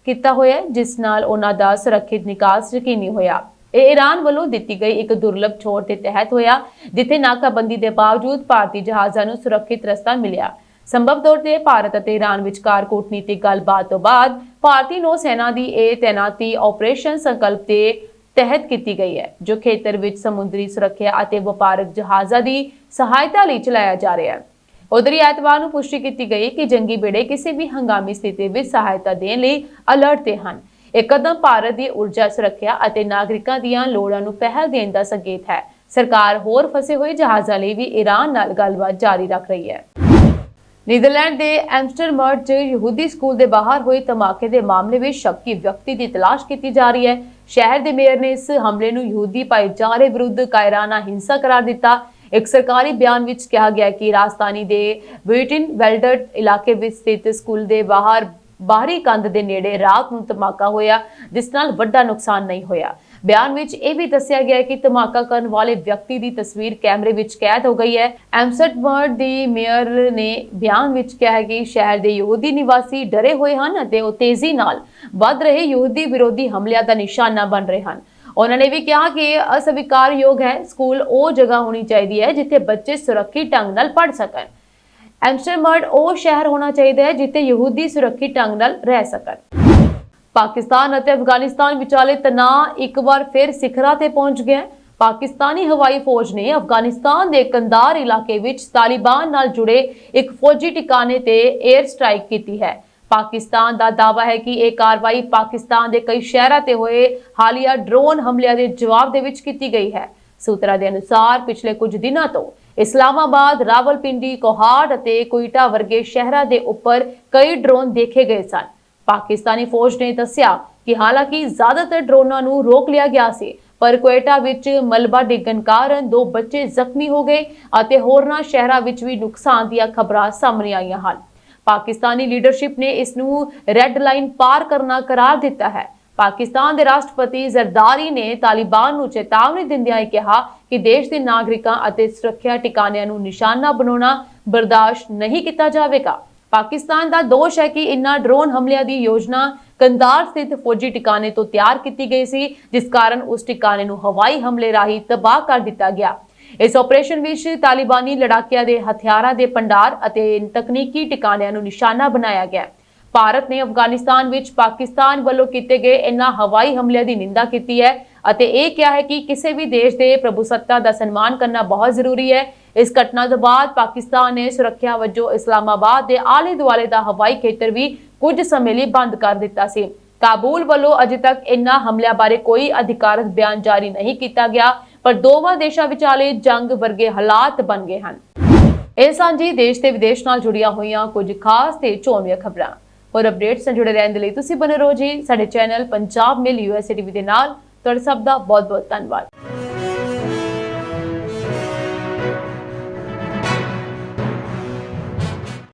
S2: ਕੀਤਾ ਹੋਇਆ, ਜਿਸ ਨਾਲ ਉਹਨਾਂ ਦਾ ਸੁਰੱਖਿਅਤ ਨਿਕਾਸ ਯਕੀਨੀ ਹੋਇਆ। ਇਹ ਈਰਾਨ ਵੱਲੋਂ ਦਿੱਤੀ ਗਈ ਇੱਕ ਦੁਰਲੱਭ ਛੋਟ ਦੇ ਤਹਿਤ ਹੋਇਆ, ਜਿੱਥੇ ਨਾਕਾਬੰਦੀ ਦੇ ਬਾਵਜੂਦ ਭਾਰਤੀ ਜਹਾਜ਼ਾਂ ਨੂੰ ਸੁਰੱਖਿਅਤ ਰਸਤਾ ਮਿਲਿਆ। ਸੰਭਵ ਤੌਰ ਤੇ ਭਾਰਤ ਅਤੇ ਈਰਾਨ ਵਿਚਕਾਰ ਕੂਟਨੀਤਿਕ ਗੱਲਬਾਤ ਤੋਂ ਬਾਅਦ ਭਾਰਤੀ ਨੌ ਸੈਨਾ ਦੀ ਇਹ ਤੈਨਾਤੀ ਆਪਰੇਸ਼ਨ ਸੰਕਲਪ ਦੇ ਤਹਿਤ ਕੀਤੀ ਗਈ ਹੈ, ਜੋ ਖੇਤਰ ਵਿੱਚ ਸਮੁੰਦਰੀ ਸੁਰੱਖਿਆ ਅਤੇ ਵਪਾਰਕ ਜਹਾਜ਼ਾਂ ਦੀ ਸਹਾਇਤਾ ਲਈ ਚਲਾਇਆ ਜਾ ਰਿਹਾ ਹੈ। ਉਧਰ ਐਤਵਾਰ ਨੂੰ ਪੁਸ਼ਟੀ ਕੀਤੀ ਗਈ ਕਿ ਜੰਗੀ ਬੇੜੇ ਕਿਸੇ ਵੀ ਹੰਗਾਮੀ ਸਥਿਤੀ ਵਿੱਚ ਸਹਾਇਤਾ ਦੇਣ ਲਈ ਅਲਰਟ ਤੇ ਹਨ। ਇਹ ਕਦਮ ਭਾਰਤ ਦੀ ਊਰਜਾ ਸੁਰੱਖਿਆ ਅਤੇ ਨਾਗਰਿਕਾਂ ਦੀਆਂ ਲੋੜਾਂ ਨੂੰ ਪਹਿਲ ਦੇਣ ਦਾ ਸੰਕੇਤ ਹੈ। ਸਰਕਾਰ ਹੋਰ ਫਸੇ ਹੋਏ ਜਹਾਜ਼ਾਂ ਲਈ ਵੀ ਈਰਾਨ ਨਾਲ ਗੱਲਬਾਤ ਜਾਰੀ ਰੱਖ ਰਹੀ ਹੈ। ਨੀਦਰਲੈਂਡ ਦੇ ਐਮਸਟਰਡਮ 'ਚ ਯਹੂਦੀ ਸਕੂਲ ਦੇ ਬਾਹਰ ਹੋਏ ਧਮਾਕੇ ਦੇ ਮਾਮਲੇ ਵਿੱਚ ਸ਼ੱਕੀ ਵਿਅਕਤੀ ਦੀ ਤਲਾਸ਼ ਕੀਤੀ ਜਾ ਰਹੀ ਹੈ। ਸ਼ਹਿਰ ਦੇ ਮੇਅਰ ਨੇ ਇਸ ਹਮਲੇ ਨੂੰ ਯਹੂਦੀ ਭਾਈਚਾਰੇ ਵਿਰੁੱਧ ਕਾਇਰਾਨਾ ਹਿੰਸਾ ਕਰਾਰ ਦਿੱਤਾ। ਇੱਕ ਸਰਕਾਰੀ ਬਿਆਨ ਵਿੱਚ ਕਿਹਾ ਗਿਆ ਕਿ ਰਾਜਧਾਨੀ ਦੇ ਬੁਇਟਨ ਵੈਲਡਰਟ ਇਲਾਕੇ ਵਿੱਚ ਸਥਿਤ ਸਕੂਲ ਦੇ ਬਾਹਰੀ ਕੰਧ ਦੇ ਨੇੜੇ ਰਾਤ ਨੂੰ ਧਮਾਕਾ ਹੋਇਆ, ਜਿਸ ਨਾਲ ਵੱਡਾ ਨੁਕਸਾਨ ਨਹੀਂ ਹੋਇਆ। ਬਿਆਨ ਵਿੱਚ ਇਹ ਵੀ ਦੱਸਿਆ ਗਿਆ ਕਿ ਧਮਾਕਾ ਕਰਨ ਵਾਲੇ ਵਿਅਕਤੀ ਦੀ ਤਸਵੀਰ ਕੈਮਰੇ ਵਿੱਚ ਕੈਦ ਹੋ ਗਈ ਹੈ। ਐਮਸਟਰਡਮ ਦੀ ਮੇਅਰ ਨੇ ਬਿਆਨ ਵਿੱਚ ਕਿਹਾ ਹੈ ਕਿ ਸ਼ਹਿਰ ਦੇ ਯਹੂਦੀ ਨਿਵਾਸੀ ਡਰੇ ਹੋਏ ਹਨ ਅਤੇ ਉਹ ਤੇਜ਼ੀ ਨਾਲ ਵੱਧ ਰਹੇ ਯਹੂਦੀ ਵਿਰੋਧੀ ਹਮਲਿਆਂ ਦਾ ਨਿਸ਼ਾਨਾ ਬਣ ਰਹੇ ਹਨ। ਉਹਨਾਂ ਨੇ ਵੀ ਕਿਹਾ ਕਿ ਇਹ ਅਸਵੀਕਾਰਯੋਗ ਹੈ। ਸਕੂਲ ਉਹ ਜਗ੍ਹਾ ਹੋਣੀ ਚਾਹੀਦੀ ਹੈ ਜਿੱਥੇ ਬੱਚੇ ਸੁਰੱਖਿਅਤ ਢੰਗ ਨਾਲ ਪੜ੍ਹ ਸਕਣ। ਐਮਸਟਰਡਮ ਉਹ ਸ਼ਹਿਰ ਹੋਣਾ ਚਾਹੀਦਾ ਹੈ ਜਿੱਥੇ ਯਹੂਦੀ ਸੁਰੱਖਿਅਤ ਢੰਗ ਨਾਲ ਰਹਿ ਸਕਣ। ਪਾਕਿਸਤਾਨ ਅਤੇ ਅਫਗਾਨਿਸਤਾਨ ਵਿਚਾਲੇ ਤਣਾਅ ਇੱਕ ਵਾਰ ਫਿਰ ਸਿਖਰਾਂ ਤੇ ਪਹੁੰਚ ਗਿਆ। ਪਾਕਿਸਤਾਨੀ ਹਵਾਈ ਫੌਜ ਨੇ ਅਫਗਾਨਿਸਤਾਨ ਦੇ ਕੰਦਾਰ ਇਲਾਕੇ ਵਿੱਚ ਤਾਲਿਬਾਨ ਨਾਲ ਜੁੜੇ ਇੱਕ ਫੌਜੀ ਟਿਕਾਣੇ ਤੇ 에ਅਰ ਸਟ੍ਰਾਈਕ ਕੀਤੀ ਹੈ। ਪਾਕਿਸਤਾਨ ਦਾ ਦਾਅਵਾ ਹੈ ਕਿ ਇਹ ਕਾਰਵਾਈ ਪਾਕਿਸਤਾਨ ਦੇ ਕਈ ਸ਼ਹਿਰਾਂ ਤੇ ਹੋਏ ਹਾਲੀਆ ਡਰੋਨ ਹਮਲਿਆਂ ਦੇ ਜਵਾਬ ਦੇ ਵਿੱਚ ਕੀਤੀ ਗਈ ਹੈ। ਸੂਤਰਾਂ ਦੇ ਅਨੁਸਾਰ ਪਿਛਲੇ ਕੁਝ ਦਿਨਾਂ ਤੋਂ ਇਸਲਾਮਾਬਾਦ, ਰਾਵਲਪਿੰਡੀ, ਕੋਹਾੜ ਅਤੇ ਕੁਇਟਾ ਵਰਗੇ ਸ਼ਹਿਰਾਂ ਦੇ ਉੱਪਰ ਕਈ ਡਰੋਨ ਦੇਖੇ ਗਏ ਸਨ। ਪਾਕਿਸਤਾਨੀ ਫੌਜ ਨੇ ਦੱਸਿਆ ਕਿ ਹਾਲਾਂਕਿ ਜ਼ਿਆਦਾਤਰ ਡਰੋਨਾਂ ਨੂੰ ਰੋਕ ਲਿਆ ਗਿਆ ਸੀ, ਪਰ ਕੁਇਟਾ ਵਿੱਚ ਮਲਬਾ ਡਿੱਗਣ ਕਾਰਨ 2 ਬੱਚੇ ਜ਼ਖਮੀ ਹੋ ਗਏ ਅਤੇ ਹੋਰਨਾਂ ਸ਼ਹਿਰਾਂ ਵਿੱਚ ਵੀ ਨੁਕਸਾਨ ਦੀਆਂ ਖਬਰਾਂ ਸਾਹਮਣੇ ਆਈਆਂ ਹਨ। ਪਾਕਿਸਤਾਨੀ ਲੀਡਰਸ਼ਿਪ ਨੇ ਇਸ ਨੂੰ ਰੈੱਡ ਲਾਈਨ ਪਾਰ ਕਰਨਾ ਕਰਾਰ ਦਿੱਤਾ ਹੈ। ਪਾਕਿਸਤਾਨ ਦੇ ਰਾਸ਼ਟਰਪਤੀ ਜ਼ਰਦਾਰੀ ਨੇ ਤਾਲਿਬਾਨ ਨੂੰ ਚੇਤਾਵਨੀ ਦਿੰਦਿਆਂ ਕਿਹਾ ਕਿ ਦੇਸ਼ ਦੇ ਨਾਗਰਿਕਾਂ ਅਤੇ ਸੁਰੱਖਿਆ ਟਿਕਾਣਿਆਂ ਨੂੰ ਨਿਸ਼ਾਨਾ ਬਣਾਉਣਾ ਬਰਦਾਸ਼ਤ ਨਹੀਂ ਕੀਤਾ ਜਾਵੇਗਾ। ਪਾਕਿਸਤਾਨ ਦਾ ਦੋਸ਼ ਹੈ ਕਿ ਇਨ੍ਹਾਂ ਡਰੋਨ ਹਮਲਿਆਂ ਦੀ ਯੋਜਨਾ ਕੰਦਾਰ ਸਥਿਤ ਫੌਜੀ ਟਿਕਾਣੇ ਤੋਂ ਤਿਆਰ ਕੀਤੀ ਗਈ ਸੀ, ਜਿਸ ਕਾਰਨ ਉਸ ਟਿਕਾਣੇ ਨੂੰ ਹਵਾਈ ਹਮਲੇ ਰਾਹੀਂ ਤਬਾਹ ਕਰ ਦਿੱਤਾ ਗਿਆ। ਇਸ ਆਪਰੇਸ਼ਨ ਵਿੱਚ ਤਾਲਿਬਾਨੀ ਲੜਾਕਿਆਂ ਦੇ ਹਥਿਆਰਾਂ ਦੇ ਭੰਡਾਰ ਅਤੇ ਤਕਨੀਕੀ ਟਿਕਾਣਿਆਂ ਨੂੰ ਨਿਸ਼ਾਨਾ ਬਣਾਇਆ ਗਿਆ। ਭਾਰਤ ਨੇ ਅਫਗਾਨਿਸਤਾਨ ਵਿੱਚ ਪਾਕਿਸਤਾਨ ਵੱਲੋਂ ਕੀਤੇ ਗਏ ਇਨ੍ਹਾਂ ਹਵਾਈ ਹਮਲਿਆਂ ਦੀ ਨਿੰਦਾ ਕੀਤੀ ਹੈ ਅਤੇ ਇਹ ਕਿਹਾ ਹੈ ਕਿ ਕਿਸੇ ਵੀ ਦੇਸ਼ ਦੇ ਪ੍ਰਭੂਸੱਤਾ ਦਾ ਸਨਮਾਨ ਕਰਨਾ ਬਹੁਤ ਜ਼ਰੂਰੀ ਹੈ। ਇਸ ਘਟਨਾ ਤੋਂ ਬਾਅਦ ਪਾਕਿਸਤਾਨ ਨੇ ਸੁਰੱਖਿਆ ਵਜੋਂ ਇਸਲਾਮਾਬਾਦ ਦੇ ਆਲੇ ਦੁਆਲੇ ਦਾ ਹਵਾਈ ਖੇਤਰ ਵੀ ਕੁਝ ਸਮੇਂ ਲਈ ਬੰਦ ਕਰ ਦਿੱਤਾ ਸੀ। ਕਾਬੁਲ ਵੱਲੋਂ ਅਜੇ ਤੱਕ ਇਨ੍ਹਾਂ ਹਮਲਿਆਂ ਬਾਰੇ ਕੋਈ ਅਧਿਕਾਰਤ ਬਿਆਨ ਜਾਰੀ ਨਹੀਂ ਕੀਤਾ ਗਿਆ, ਪਰ ਦੋਵਾਂ ਦੇਸ਼ਾਂ ਵਿਚਾਲੇ ਜੰਗ ਵਰਗੇ ਹਾਲਾਤ ਬਣ ਗਏ ਹਨ। ਇਹ ਸਾਂਝੀ ਦੇਸ਼ ਤੇ ਵਿਦੇਸ਼ ਨਾਲ ਜੁੜੀਆਂ ਹੋਈਆਂ ਕੁਝ ਖਾਸ ਤੇ ਚੋਣਵੀਆਂ ਖਬਰਾਂ। ਹੋਰ ਅਪਡੇਟਸ ਨਾਲ ਜੁੜੇ ਰਹਿਣ ਦੇ ਲਈ ਤੁਸੀਂ ਬਣੇ ਰਹੋ ਜੀ ਸਾਡੇ ਚੈਨਲ ਪੰਜਾਬ ਮੇਲ USA TV ਦੇ ਨਾਲ। ਤੁਹਾਡੇ ਸਭ ਦਾ ਬਹੁਤ ਬਹੁਤ ਧੰਨਵਾਦ।